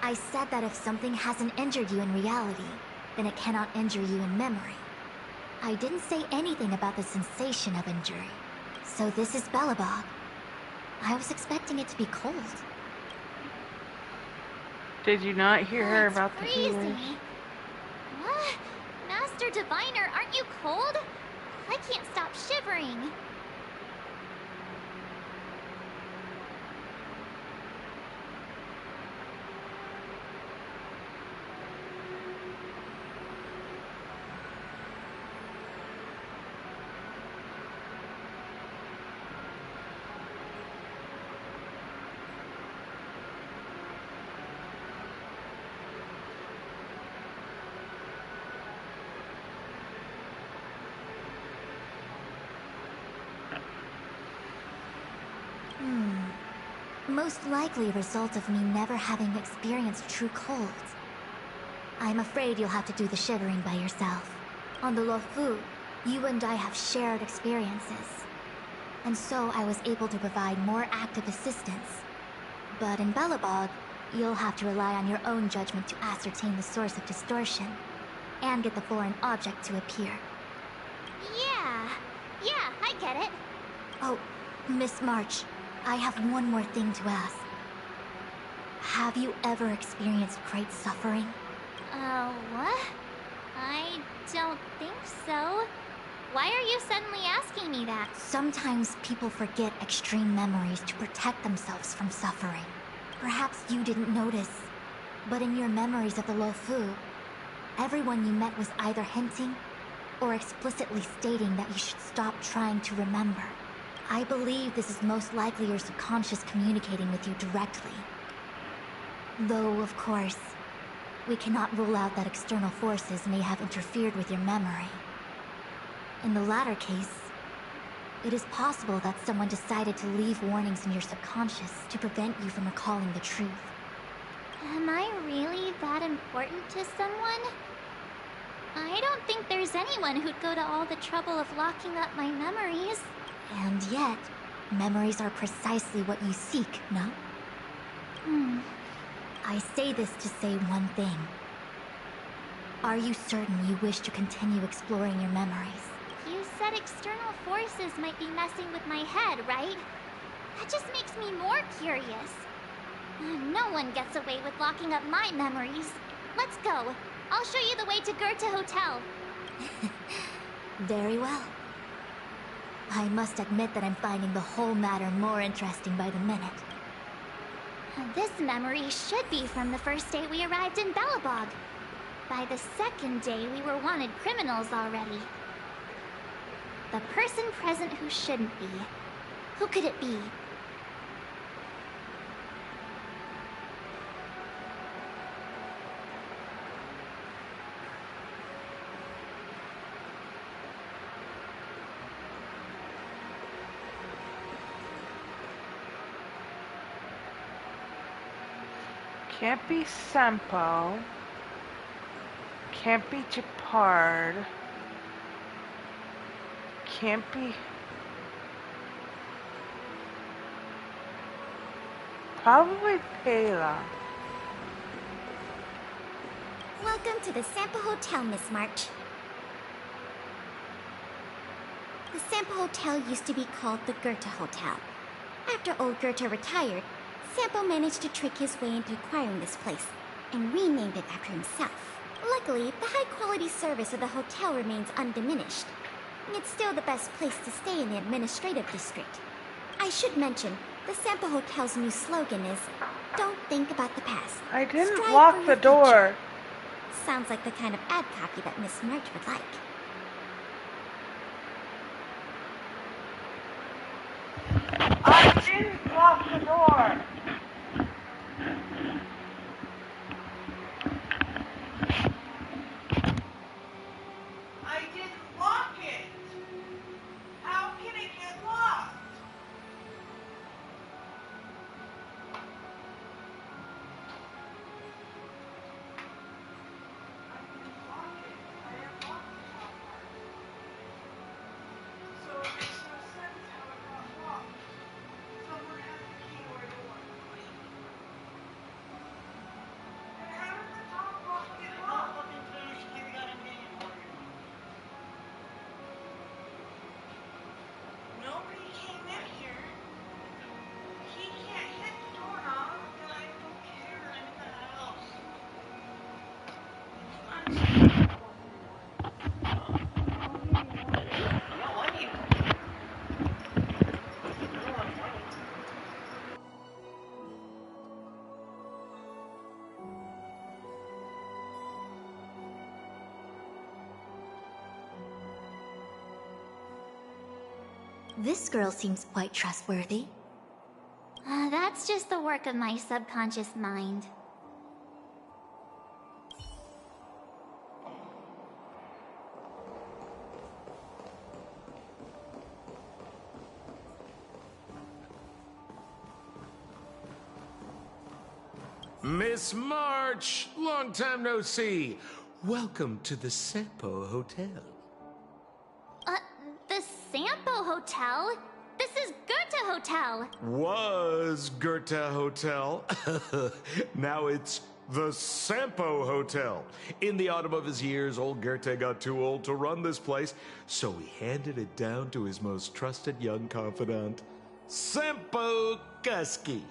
I said that if something hasn't injured you in reality, then it cannot injure you in memory. I didn't say anything about the sensation of injury. So this is Belobog. I was expecting it to be cold. Did you not hear her It's about the healers? freezing. What? Master Diviner, aren't you cold? I can't stop shivering. Most likely a result of me never having experienced true cold. I'm afraid you'll have to do the shivering by yourself. On the Luofu, you and I have shared experiences. And so I was able to provide more active assistance. But in Belobog, you'll have to rely on your own judgment to ascertain the source of distortion, and get the foreign object to appear. Yeah, I get it. Oh, Miss March, I have one more thing to ask. Have you ever experienced great suffering? What? I don't think so. Why are you suddenly asking me that? Sometimes people forget extreme memories to protect themselves from suffering. Perhaps you didn't notice, but in your memories of the Luofu, everyone you met was either hinting or explicitly stating that you should stop trying to remember. I believe this is most likely your subconscious communicating with you directly. Though, of course, we cannot rule out that external forces may have interfered with your memory. In the latter case, it is possible that someone decided to leave warnings in your subconscious to prevent you from recalling the truth. Am I really that important to someone? I don't think there's anyone who'd go to all the trouble of locking up my memories. And yet, memories are precisely what you seek, no? I say this to say one thing. Are you certain you wish to continue exploring your memories? You said external forces might be messing with my head, right? That just makes me more curious. No one gets away with locking up my memories. Let's go. I'll show you the way to Goethe Hotel. Very well. I must admit that I'm finding the whole matter more interesting by the minute. This memory should be from the first day we arrived in Belobog. By the second day, we were wanted criminals already. The person present who shouldn't be. Who could it be? Can't be Sempo. Can't be Japard. Can't be... Probably Pela. Welcome to the Sampo Hotel, Miss March. The Sampo Hotel used to be called the Goethe Hotel. After old Goethe retired, Sampo managed to trick his way into acquiring this place and renamed it after himself. Luckily, the high-quality service of the hotel remains undiminished. It's still the best place to stay in the administrative district. I should mention, the Sampo Hotel's new slogan is, "Don't think about the past. I didn't Strive lock for the your door. future." Sounds like the kind of ad copy that Miss March would like. I didn't lock the door. I didn't lock it. How can it get locked? So it makes no sense how it got locked. Someone had the key where it belongs. And how did the top lock get locked? Nobody came in here. He can't hit the doorknob, and I don't care anything else. This girl seems quite trustworthy. That's just the work of my subconscious mind. Miss March, long time no see. Welcome to the Sampo Hotel. The Sampo Hotel? This is Goethe Hotel! Was Goethe Hotel. Now it's the Sampo Hotel. In the autumn of his years, old Goethe got too old to run this place, so he handed it down to his most trusted young confidant, Sampo Kuski.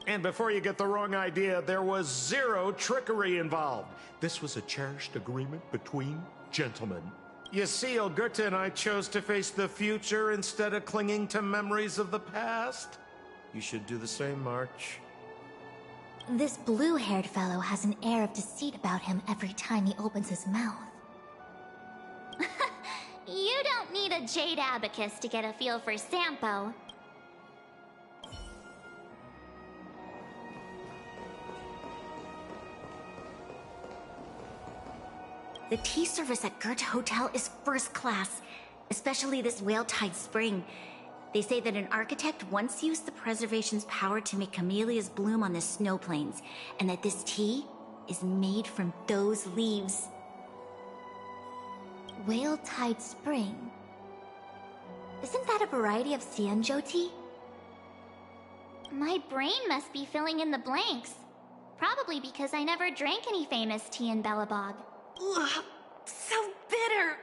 And before you get the wrong idea, there was zero trickery involved. This was a cherished agreement between gentlemen. You see, old Goethe and I chose to face the future instead of clinging to memories of the past. You should do the same, March. This blue-haired fellow has an air of deceit about him every time he opens his mouth. You don't need a jade abacus to get a feel for Sampo. The tea service at Goethe Hotel is first class, especially this Whale-Tide Spring. They say that an architect once used the preservation's power to make camellias bloom on the snow plains, and that this tea is made from those leaves. Whale-Tide Spring? Isn't that a variety of Xianzhou tea? My brain must be filling in the blanks. Probably because I never drank any famous tea in Belobog. Ugh, so bitter!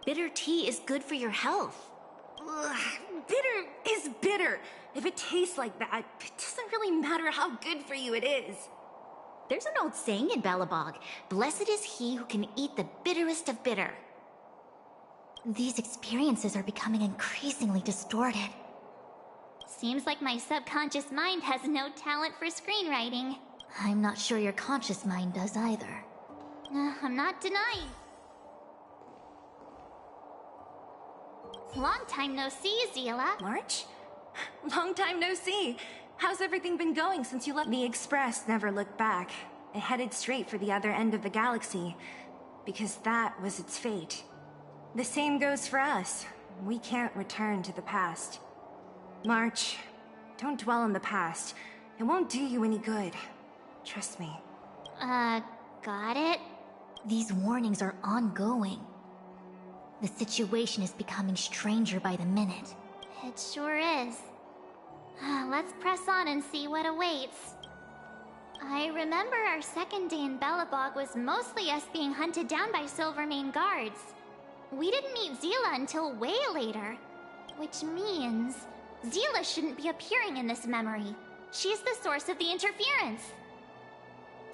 Bitter tea is good for your health. Ugh, bitter is bitter. If it tastes like that, it doesn't really matter how good for you it is. There's an old saying in Belobog, blessed is he who can eat the bitterest of bitter. These experiences are becoming increasingly distorted. Seems like my subconscious mind has no talent for screenwriting. I'm not sure your conscious mind does either. I'm not denying. Long time no see, Zila. March? Long time no see. How's everything been going since you left? The Express never looked back. It headed straight for the other end of the galaxy, because that was its fate. The same goes for us. We can't return to the past. March, don't dwell on the past. It won't do you any good. Trust me. Got it? These warnings are ongoing. The situation is becoming stranger by the minute. It sure is. Let's press on and see what awaits. I remember our second day in Belobog was mostly us being hunted down by Silvermane guards. We didn't meet Zila until way later. Which means Zila shouldn't be appearing in this memory. She's the source of the interference.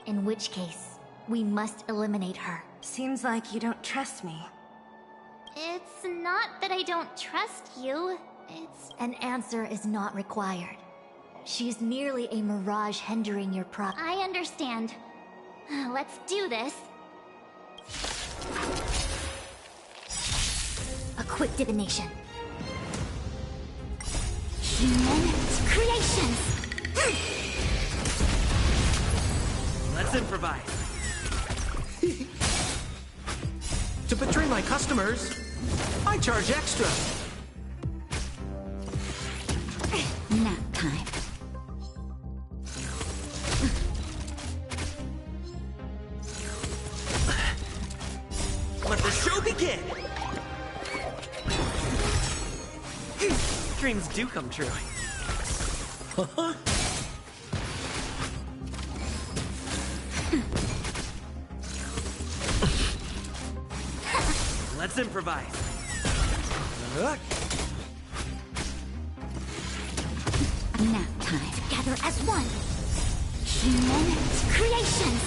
In which case, we must eliminate her. Seems like you don't trust me. It's not that I don't trust you. It's... An answer is not required. She's merely a mirage hindering your I understand. Let's do this. A quick divination. Human creations! Let's improvise. To betray my customers, I charge extra. Nap time. Let the show begin! Dreams do come true. Let's improvise. Nap time. Together as one. Human creations!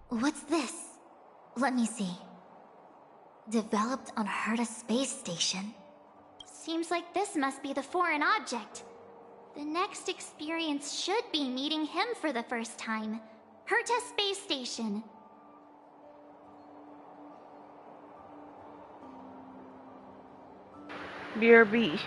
What's this? Let me see. Developed on Herta space station. Seems like this must be the foreign object. The next experience should be meeting him for the first time. Herta space station. BRB.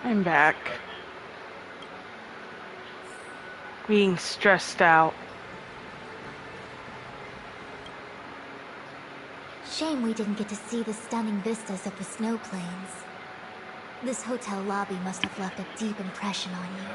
I'm back. Being stressed out. Shame we didn't get to see the stunning vistas of the snow plains. This hotel lobby must have left a deep impression on you.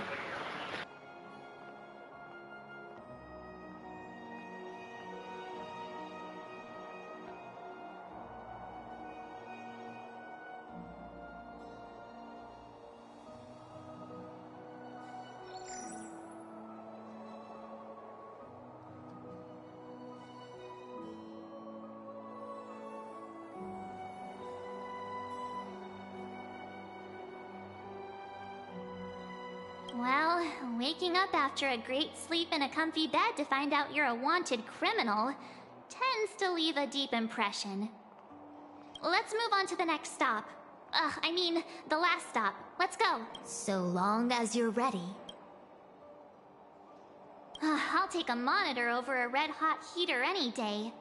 Well, waking up after a great sleep in a comfy bed to find out you're a wanted criminal tends to leave a deep impression. Let's move on to the next stop. The last stop. Let's go. So long as you're ready. I'll take a monitor over a red-hot heater any day.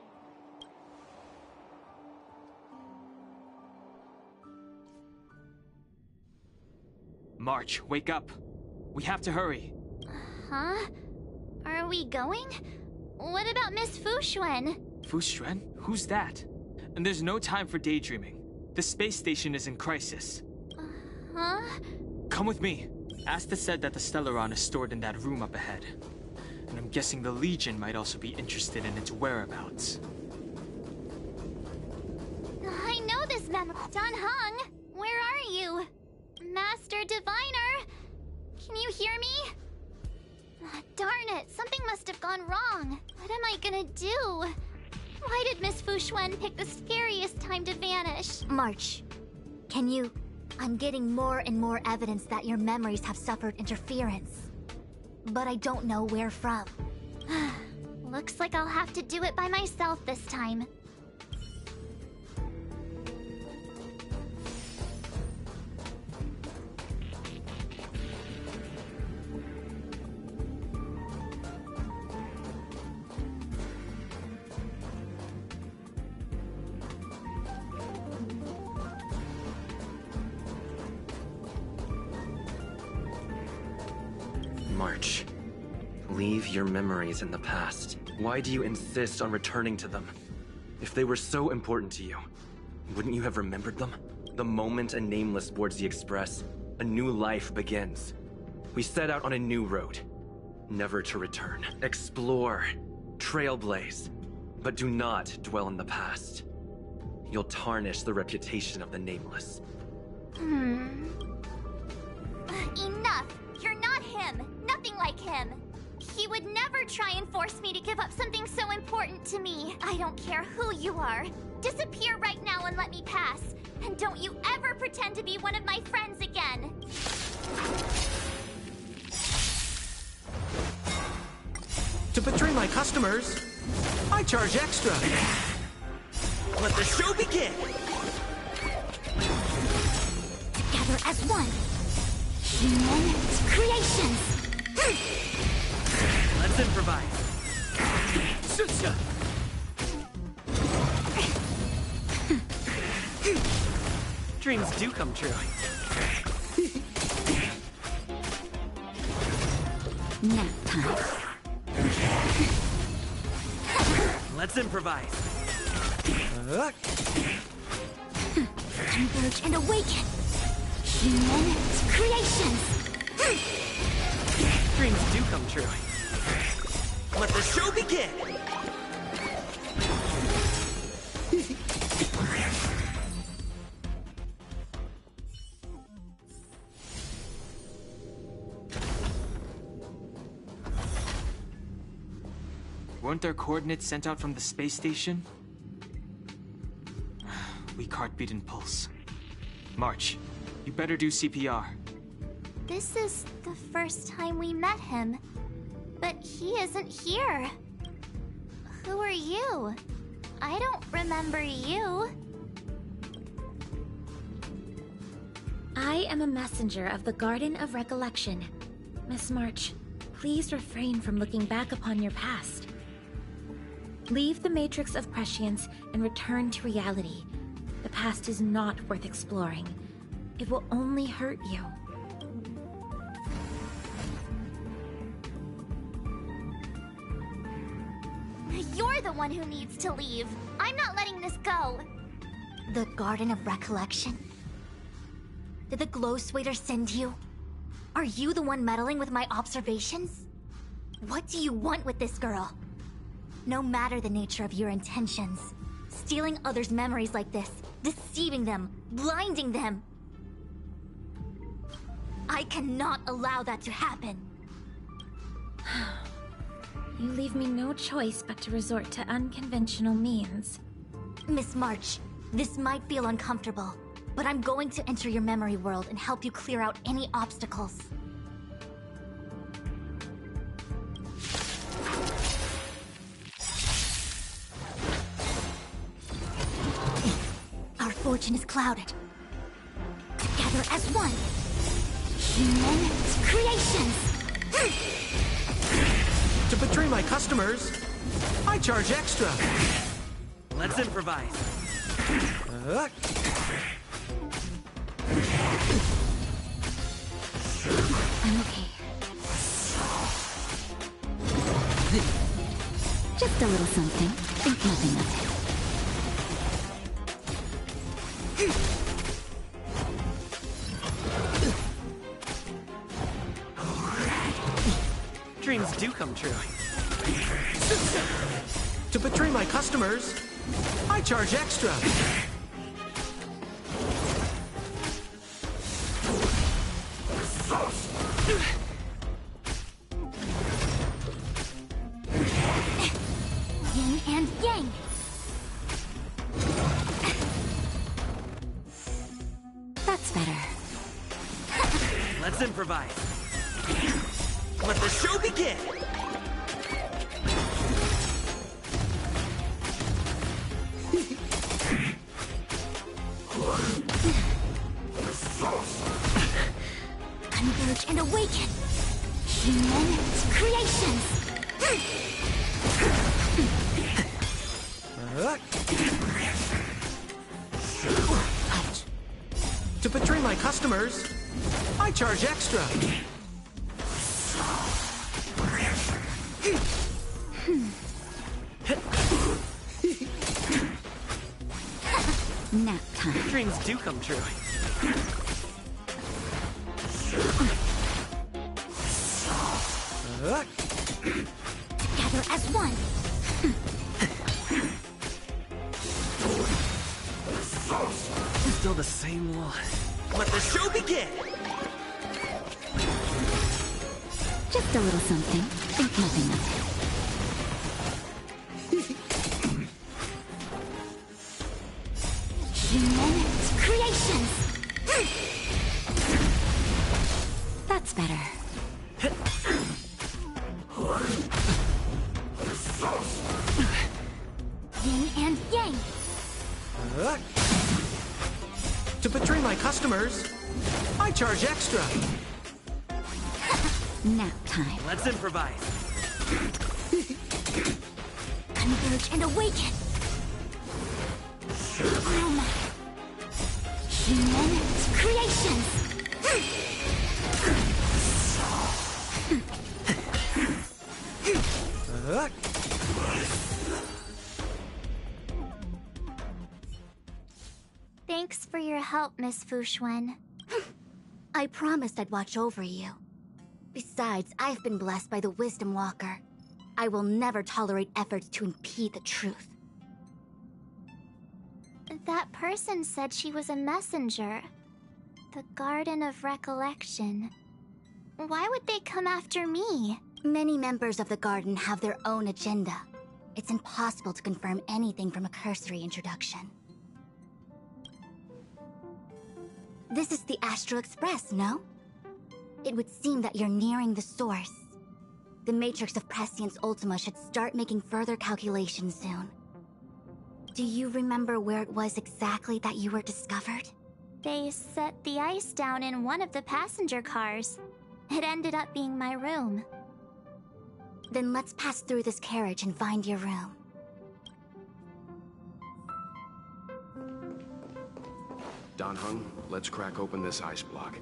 March, wake up. We have to hurry. Huh? Are we going? What about Miss Fuxuan? Fuxuan? Who's that? And there's no time for daydreaming. The space station is in crisis. Huh? Come with me. Asta said that the Stellaron is stored in that room up ahead. And I'm guessing the Legion might also be interested in its whereabouts. I know this mem- Don Hung, where are you? Master Diviner, can you hear me? Darn it, something must have gone wrong. What am I gonna do? Why did Miss Fushuen pick the scariest time to vanish? March, can you... I'm getting more and more evidence that your memories have suffered interference. But I don't know where from. Looks like I'll have to do it by myself this time. March, leave your memories in the past. Why do you insist on returning to them? If they were so important to you, wouldn't you have remembered them? The moment a nameless boards the Express, a new life begins. We set out on a new road, never to return. Explore, trailblaze, but do not dwell in the past. You'll tarnish the reputation of the Nameless. Enough! You're not him! Nothing like him! He would never try and force me to give up something so important to me. I don't care who you are. Disappear right now and let me pass. And don't you ever pretend to be one of my friends again. To betray my customers, I charge extra. Let the show begin! Together as one. Human creations. Let's improvise. Dreams do come true. Nap time. Let's improvise. Converge and awaken. Human creations. Dreams do come true. Let the show begin! Weren't there coordinates sent out from the space station? Weak heartbeat and pulse. March, you better do CPR. This is the first time we met him. But he isn't here. Who are you? I don't remember you. I am a messenger of the Garden of Recollection. Miss March, please refrain from looking back upon your past. Leave the matrix of prescience and return to reality. The past is not worth exploring. It will only hurt you. You're the one who needs to leave. I'm not letting this go. The Garden of Recollection? Did the Glow Swader send you? Are you the one meddling with my observations? What do you want with this girl? No matter the nature of your intentions, stealing others' memories like this, deceiving them, blinding them. I cannot allow that to happen. You leave me no choice but to resort to unconventional means. Miss March, this might feel uncomfortable, but I'm going to enter your memory world and help you clear out any obstacles. Our fortune is clouded. Together as one. Human creations. To betray my customers, I charge extra. Let's improvise. I'm okay. Just a little something. Think nothing of it. Dreams do come true. To betray my customers, I charge extra. Yin and yang. Let's improvise. Let the show begin! Converge and awaken! Human creations! Ouch. To betray my customers, I charge extra. Nap time. Dreams do come true. Together as one! Still the same one. Let the show begin! Just a little something. Think nothing of it. Human creations! That's better. Yin and yang! To betray my customers, I charge extra. Nap time. Let's improvise. Converge and awaken! Human creations! Thanks for your help, Miss Fushuen. I promised I'd watch over you. Besides, I've been blessed by the Wisdom Walker. I will never tolerate efforts to impede the truth. That person said she was a messenger. The Garden of Recollection. Why would they come after me? Many members of the Garden have their own agenda. It's impossible to confirm anything from a cursory introduction. This is the Astral Express, no? It would seem that you're nearing the source. The Matrix of Prescience Ultima should start making further calculations soon. Do you remember where it was exactly that you were discovered? They set the ice down in one of the passenger cars. It ended up being my room. Then let's pass through this carriage and find your room. Don Hung, let's crack open this ice block.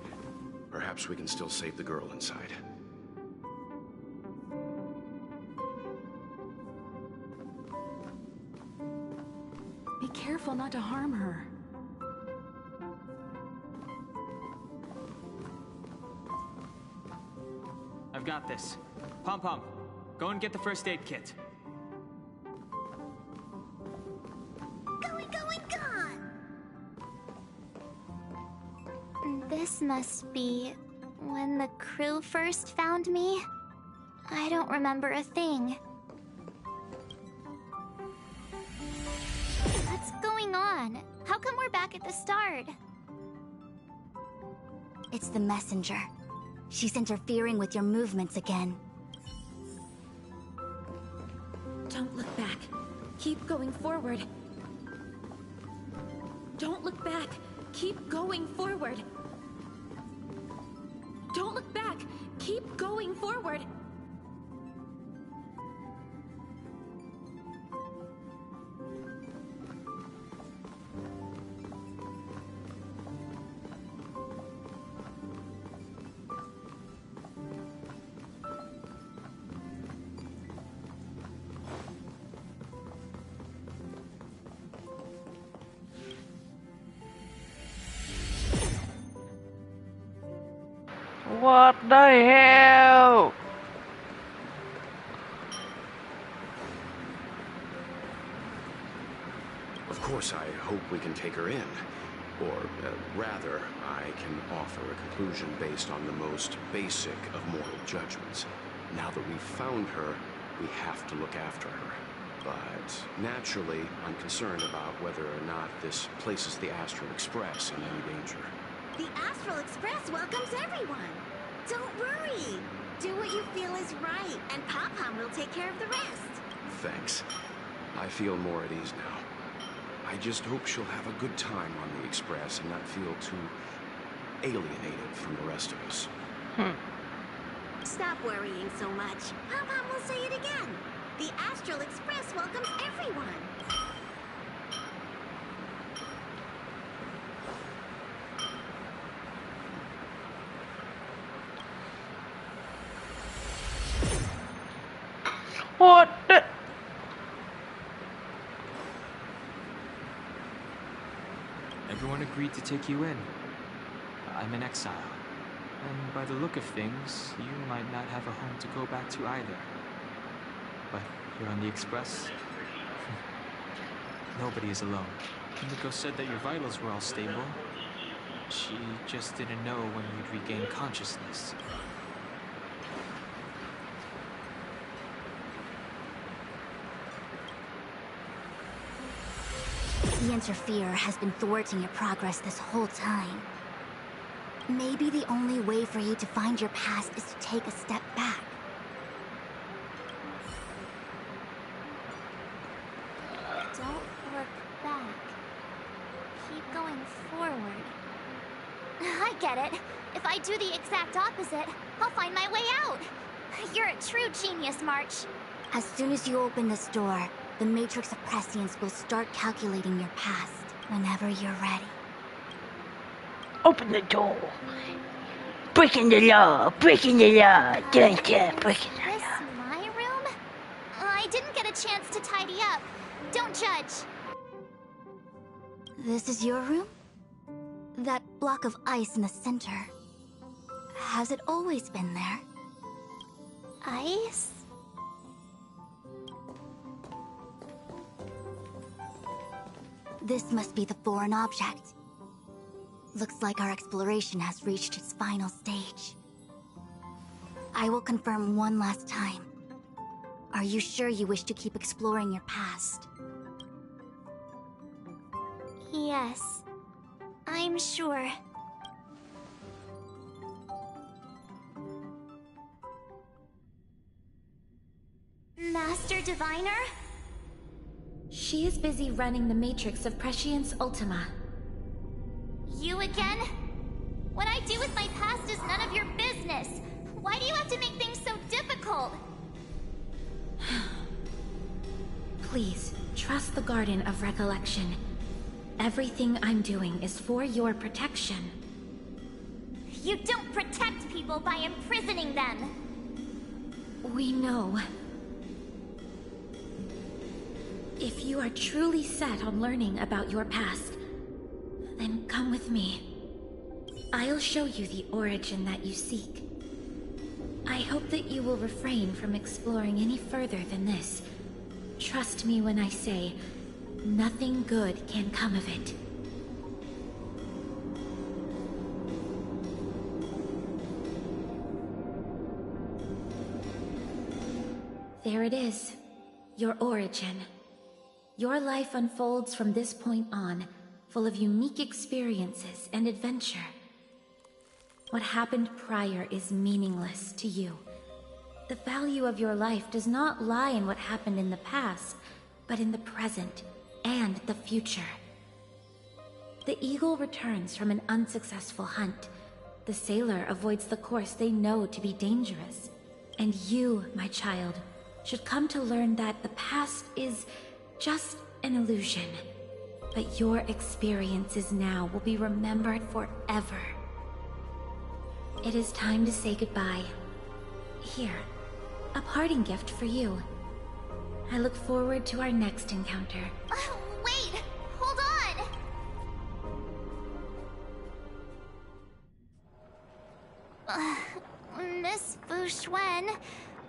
Perhaps we can still save the girl inside. Be careful not to harm her. I've got this. Pom-Pom, go and get the first aid kit. Gone! This must be when the crew first found me. I don't remember a thing. What's going on? How come we're back at the start? It's the messenger. She's interfering with your movements again. Don't look back. Keep going forward. Don't look back. Keep going forward. Don't look back. Keep going forward. What the hell? Of course, I hope we can take her in. Or, rather, I can offer a conclusion based on the most basic of moral judgments. Now that we've found her, we have to look after her. But, naturally, I'm concerned about whether or not this places the Astral Express in any danger. The Astral Express welcomes everyone. Don't worry. Do what you feel is right, and Pop-Pom will take care of the rest. Thanks. I feel more at ease now. I just hope she'll have a good time on the Express and not feel too alienated from the rest of us. Stop worrying so much. Pop-Pom will say it again. The Astral Express welcomes everyone. What the? Everyone agreed to take you in. I'm in exile. And by the look of things, you might not have a home to go back to either. But you're on the Express. Nobody is alone. Miko said that your vitals were all stable. She just didn't know when you'd regain consciousness. The Interferer has been thwarting your progress this whole time. Maybe the only way for you to find your past is to take a step back. Don't look back. Keep going forward. I get it. If I do the exact opposite, I'll find my way out. You're a true genius, March. As soon as you open this door, the Matrix of Prescience will start calculating your past whenever you're ready. Open the door. Breaking the law. Breaking the law. Don't you? Breaking the This my room? I didn't get a chance to tidy up. Don't judge. This is your room? That block of ice in the center. Has it always been there? Ice? This must be the foreign object. Looks like our exploration has reached its final stage. I will confirm one last time. Are you sure you wish to keep exploring your past? Yes. I'm sure. Master Diviner? She is busy running the Matrix of Prescience Ultima. You again? What I do with my past is none of your business. Why do you have to make things so difficult? Please, trust the Garden of Recollection. Everything I'm doing is for your protection. You don't protect people by imprisoning them. We know. If you are truly set on learning about your past, then come with me. I'll show you the origin that you seek. I hope that you will refrain from exploring any further than this. Trust me when I say, nothing good can come of it. There it is, your origin. Your life unfolds from this point on, full of unique experiences and adventure. What happened prior is meaningless to you. The value of your life does not lie in what happened in the past, but in the present and the future. The eagle returns from an unsuccessful hunt. The sailor avoids the course they know to be dangerous. And you, my child, should come to learn that the past is just an illusion. But your experiences now will be remembered forever. It is time to say goodbye. Here, a parting gift for you. I look forward to our next encounter. Wait! Hold on! Miss Fuxuan,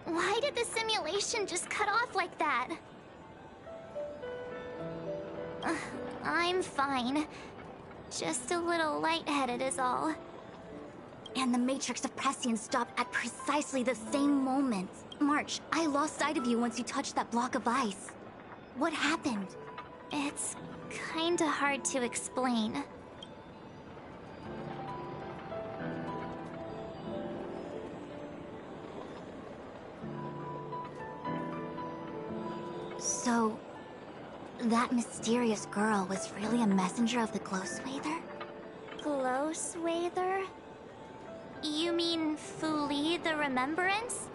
why did the simulation just cut off like that? I'm fine. Just a little lightheaded is all. And the Matrix of Prescience stopped at precisely the same moment. March, I lost sight of you once you touched that block of ice. What happened? It's kinda hard to explain. So, that mysterious girl was really a messenger of the Glow Swather? Glow Swather? You mean Fuli the Remembrance?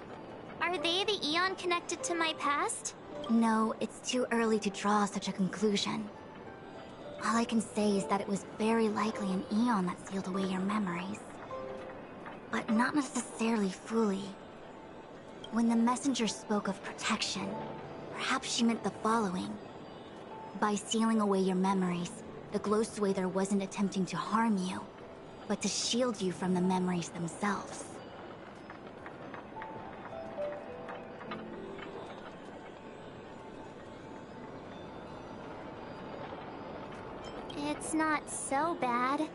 Are they the Eon connected to my past? No, it's too early to draw such a conclusion. All I can say is that it was very likely an Eon that sealed away your memories. But not necessarily Fuli. When the messenger spoke of protection, perhaps she meant the following. By sealing away your memories, the Glow Swather wasn't attempting to harm you, but to shield you from the memories themselves. It's not so bad.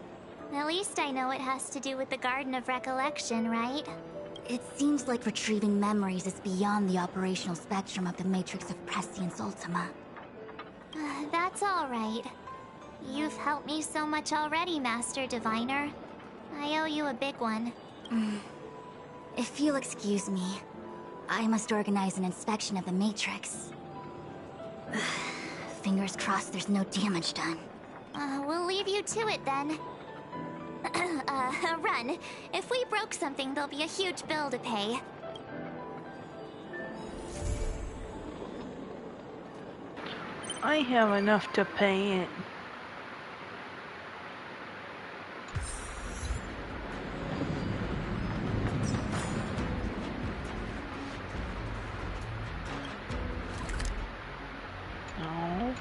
At least I know it has to do with the Garden of Recollection, right? It seems like retrieving memories is beyond the operational spectrum of the Matrix of Prescience Ultima. That's all right. You've helped me so much already, Master Diviner. I owe you a big one. If you'll excuse me, I must organize an inspection of the Matrix. Fingers crossed there's no damage done. We'll leave you to it then. Run. If we broke something, there'll be a huge bill to pay. I have enough to pay it. No.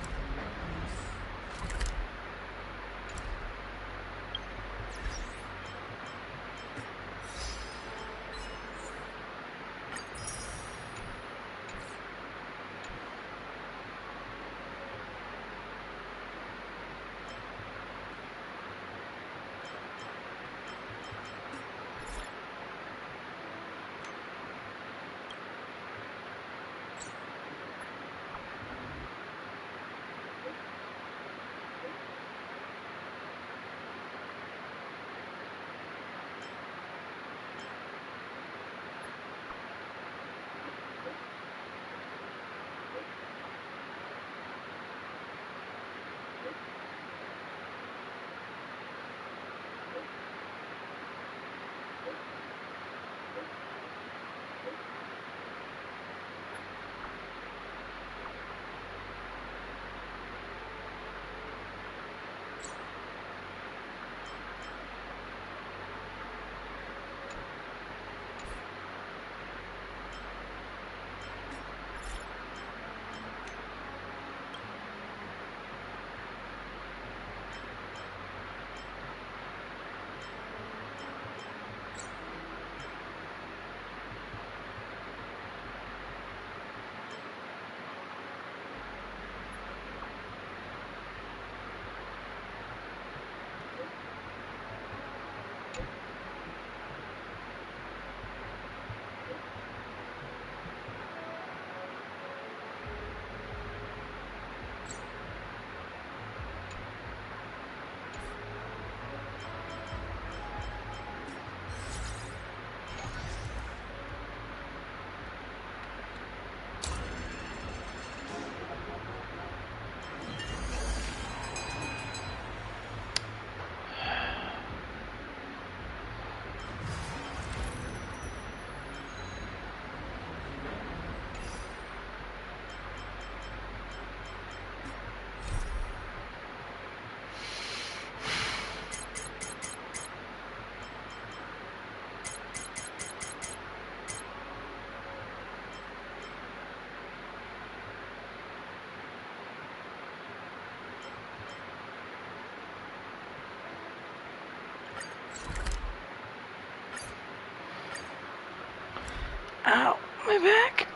Ow, my back.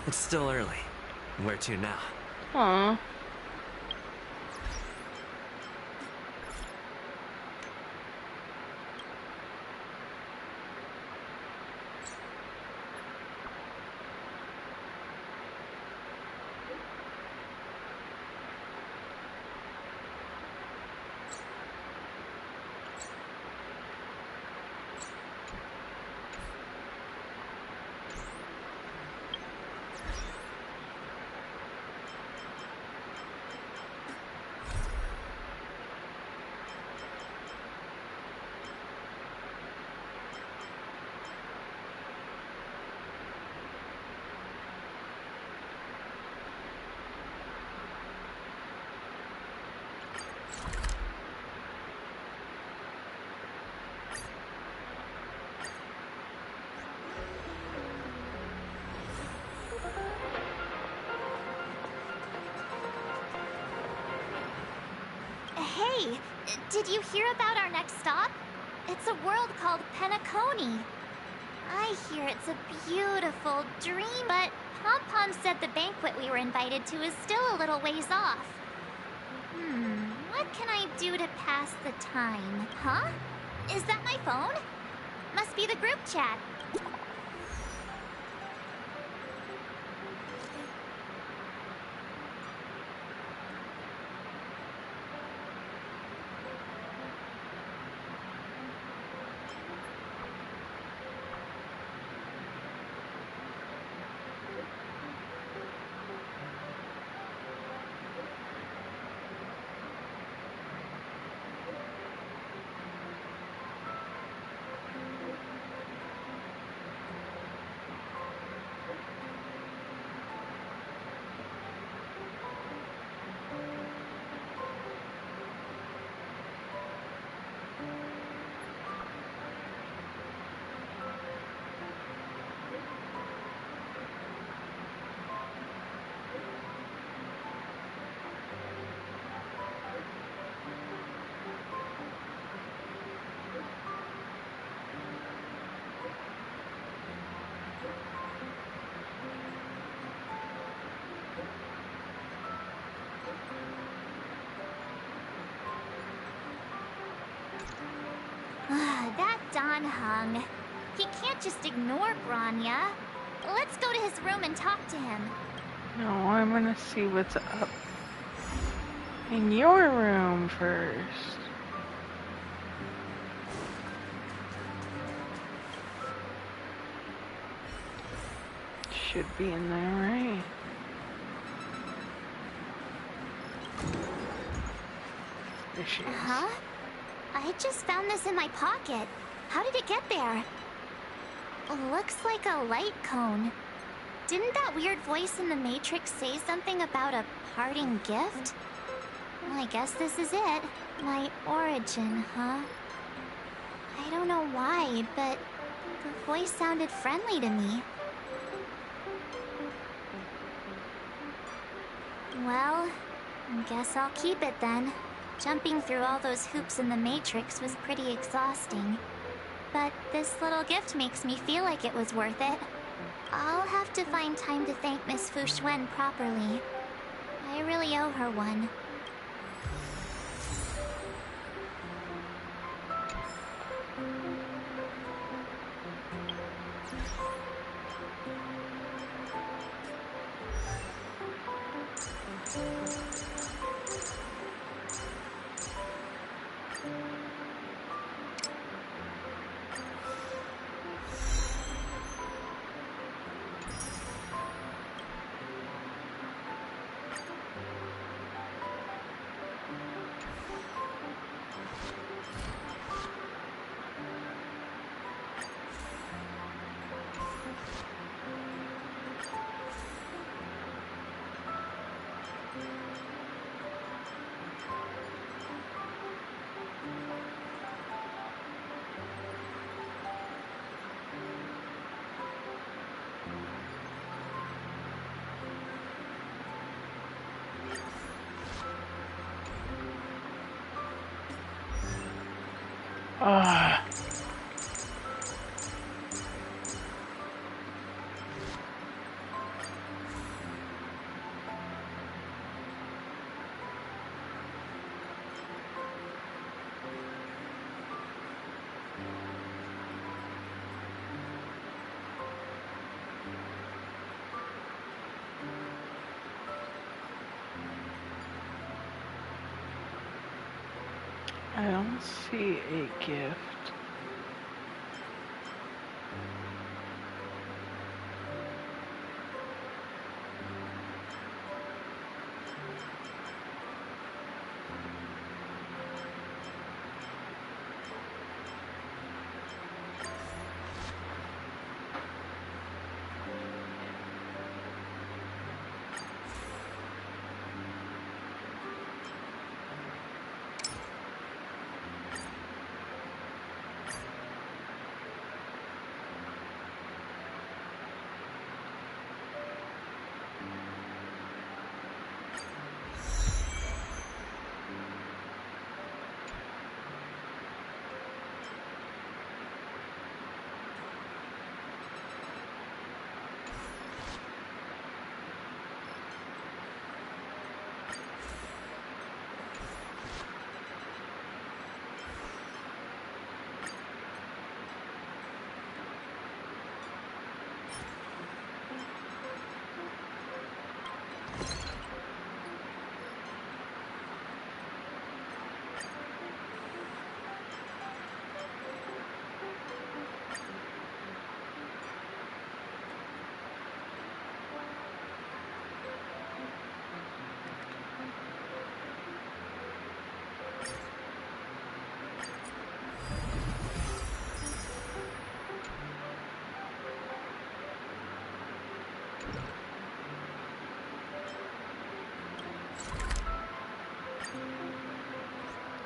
It's still early. Where to now? Aw. Hey, did you hear about our next stop? It's a world called Penacony. I hear it's a beautiful dream, but Pom-Pom said the banquet we were invited to is still a little ways off. What can I do to pass the time? Huh? Is that my phone? Must be the group chat. That Don hung. He can't just ignore Grania. Let's go to his room and talk to him. No, I'm gonna see what's up in your room first. Should be in there, right? There she is. Huh? I just found this in my pocket. How did it get there? Looks like a light cone. Didn't that weird voice in the Matrix say something about a parting gift? Well, I guess this is it. My origin, huh? I don't know why, but the voice sounded friendly to me. Well, I guess I'll keep it then. Jumping through all those hoops in the Matrix was pretty exhausting. But this little gift makes me feel like it was worth it. I'll have to find time to thank Miss Fu Xuan properly. I really owe her one. Ah. I don't see a gift.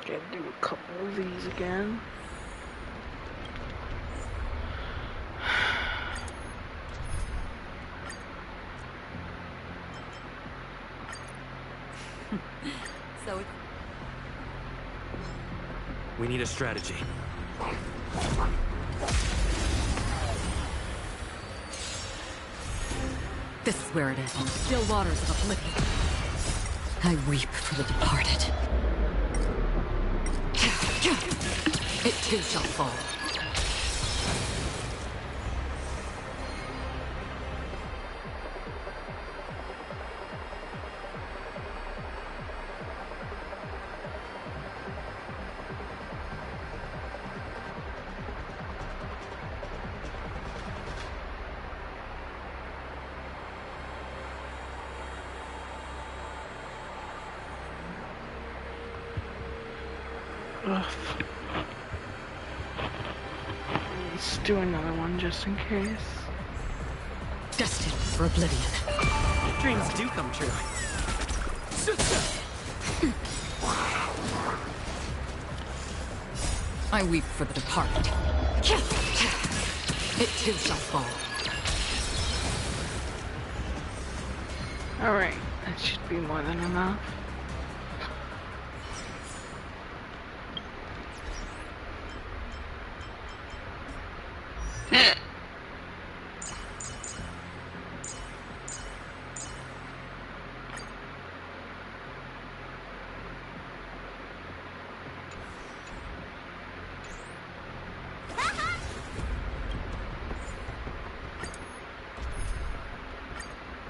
Gotta do a couple of these again. So We need a strategy. this is where it is, on the still waters of oblivion. I weep for the departed. It too shall fall. Ugh. Let's do another one just in case. Destined for oblivion. Dreams do come true. I weep for the departed. It too shall fall. Alright, that should be more than enough.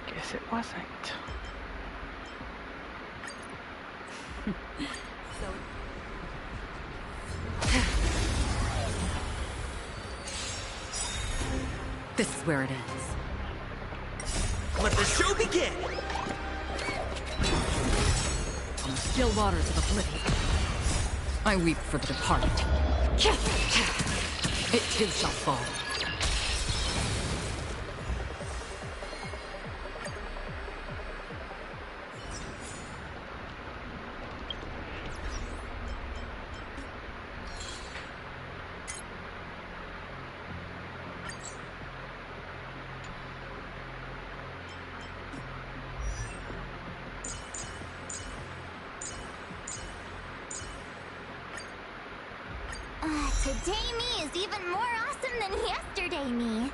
Guess it wasn't. This is where it ends. Let the show begin! On the still waters of oblivion. I weep for the departed. It too shall fall. Today me is even more awesome than yesterday me.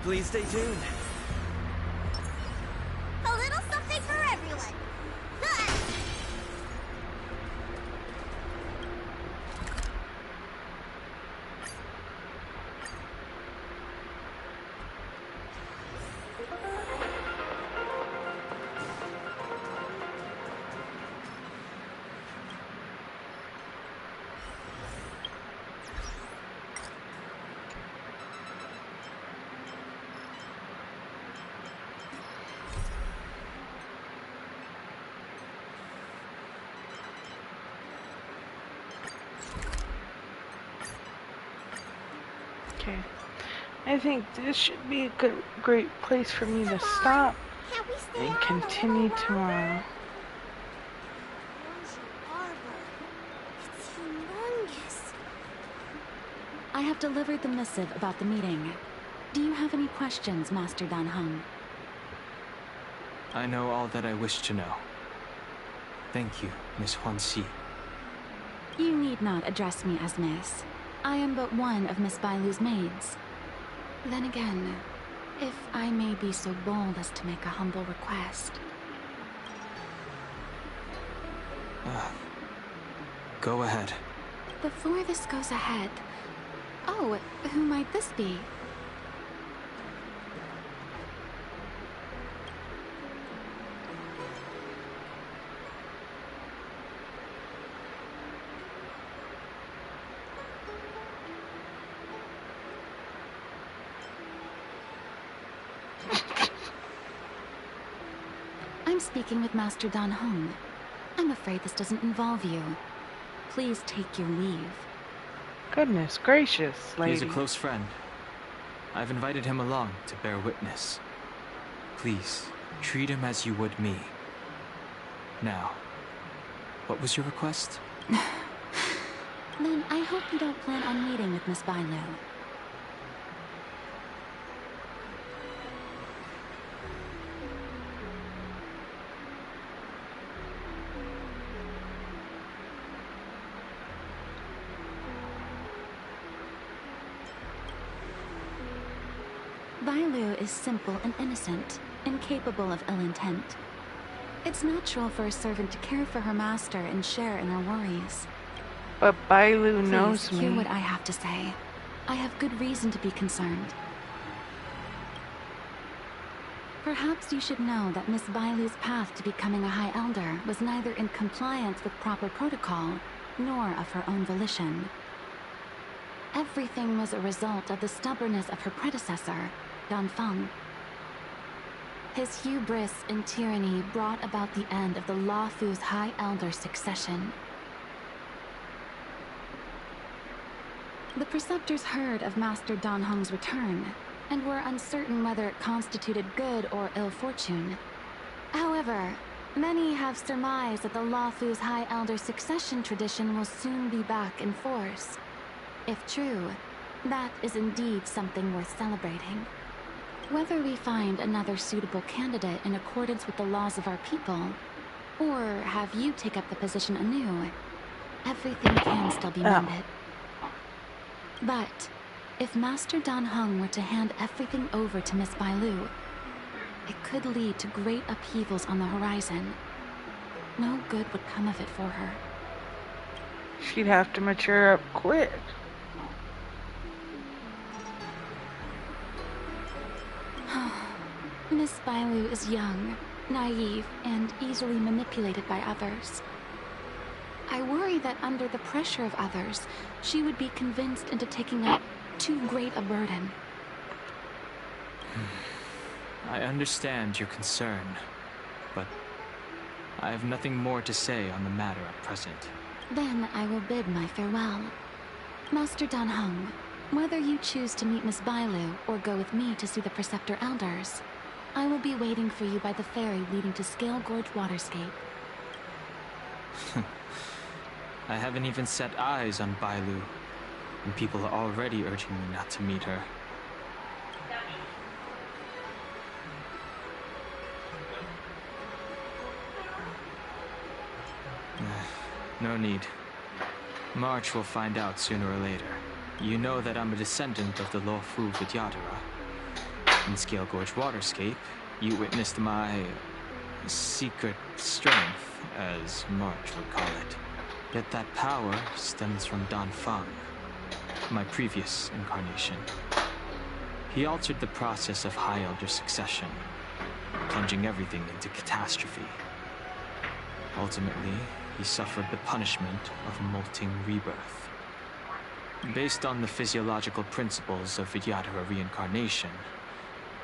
Please stay tuned. A little something for everyone. Ah! Okay. I think this should be a great place for me to stop and continue tomorrow. It's humongous. I have delivered the missive about the meeting. Do you have any questions, Master Dan Heng? I know all that I wish to know. Thank you, Miss Huan Si. You need not address me as Miss. I am but one of Miss Bailu's maids. Then again, if I may be so bold as to make a humble request. Go ahead. Before this goes ahead... Oh, who might this be? I'm speaking with Master Dan Hong. I'm afraid this doesn't involve you. Please take your leave. Goodness gracious, lady. He's a close friend. I've invited him along to bear witness. Please, treat him as you would me. Now, what was your request? Then I hope you don't plan on meeting with Miss Bailu. Bailu is simple and innocent, incapable of ill intent. It's natural for a servant to care for her master and share in her worries. But Bailu Please, knows me. hear what I have to say. I have good reason to be concerned. Perhaps you should know that Miss Bailu's path to becoming a High Elder was neither in compliance with proper protocol, nor of her own volition. Everything was a result of the stubbornness of her predecessor, Dan Feng. His hubris and tyranny brought about the end of the Luofu's High Elder succession. The Preceptors heard of Master Dan Hong's return, and were uncertain whether it constituted good or ill fortune. However, many have surmised that the Luofu's High Elder succession tradition will soon be back in force. If true, that is indeed something worth celebrating. Whether we find another suitable candidate in accordance with the laws of our people, or have you take up the position anew, everything can still be mended. But if Master Dan Hong were to hand everything over to Miss Bailu, it could lead to great upheavals on the horizon. No good would come of it for her. She'd have to mature up quick. Miss Bailu is young, naive, and easily manipulated by others. I worry that under the pressure of others, she would be convinced into taking up too great a burden. I understand your concern, but I have nothing more to say on the matter at present. Then I will bid my farewell. Master Dan Hong, whether you choose to meet Miss Bailu or go with me to see the Preceptor Elders, I will be waiting for you by the ferry leading to Scale Gorge Waterscape. I haven't even set eyes on Bailu, and people are already urging me not to meet her. No need. March will find out sooner or later. You know that I'm a descendant of the Luofu Vidyadhara. In Scale Gorge Waterscape, you witnessed my secret strength, as March would call it. Yet that power stems from Dan Feng, my previous incarnation. He altered the process of High Elder succession, plunging everything into catastrophe. Ultimately, he suffered the punishment of molting rebirth. Based on the physiological principles of Vidyadhara reincarnation,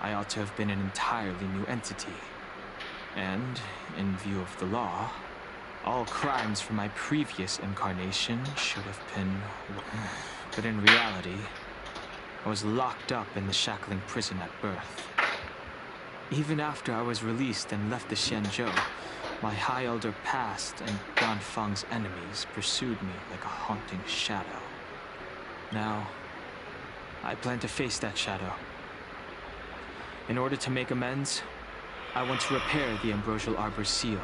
I ought to have been an entirely new entity. And, in view of the law, all crimes from my previous incarnation should have been... But in reality, I was locked up in the shackling prison at birth. Even after I was released and left the Xianzhou, my High Elder past and Dan Feng's enemies pursued me like a haunting shadow. Now, I plan to face that shadow. In order to make amends, I want to repair the Ambrosial Arbor's seal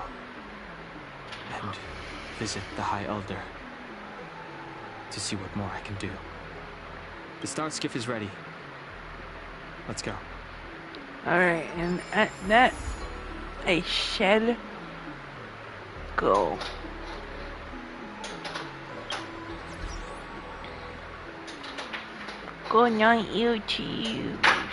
and visit the High Elder to see what more I can do. The start skiff is ready. Let's go. Alright, and at that, I shall go. Good night, YouTube.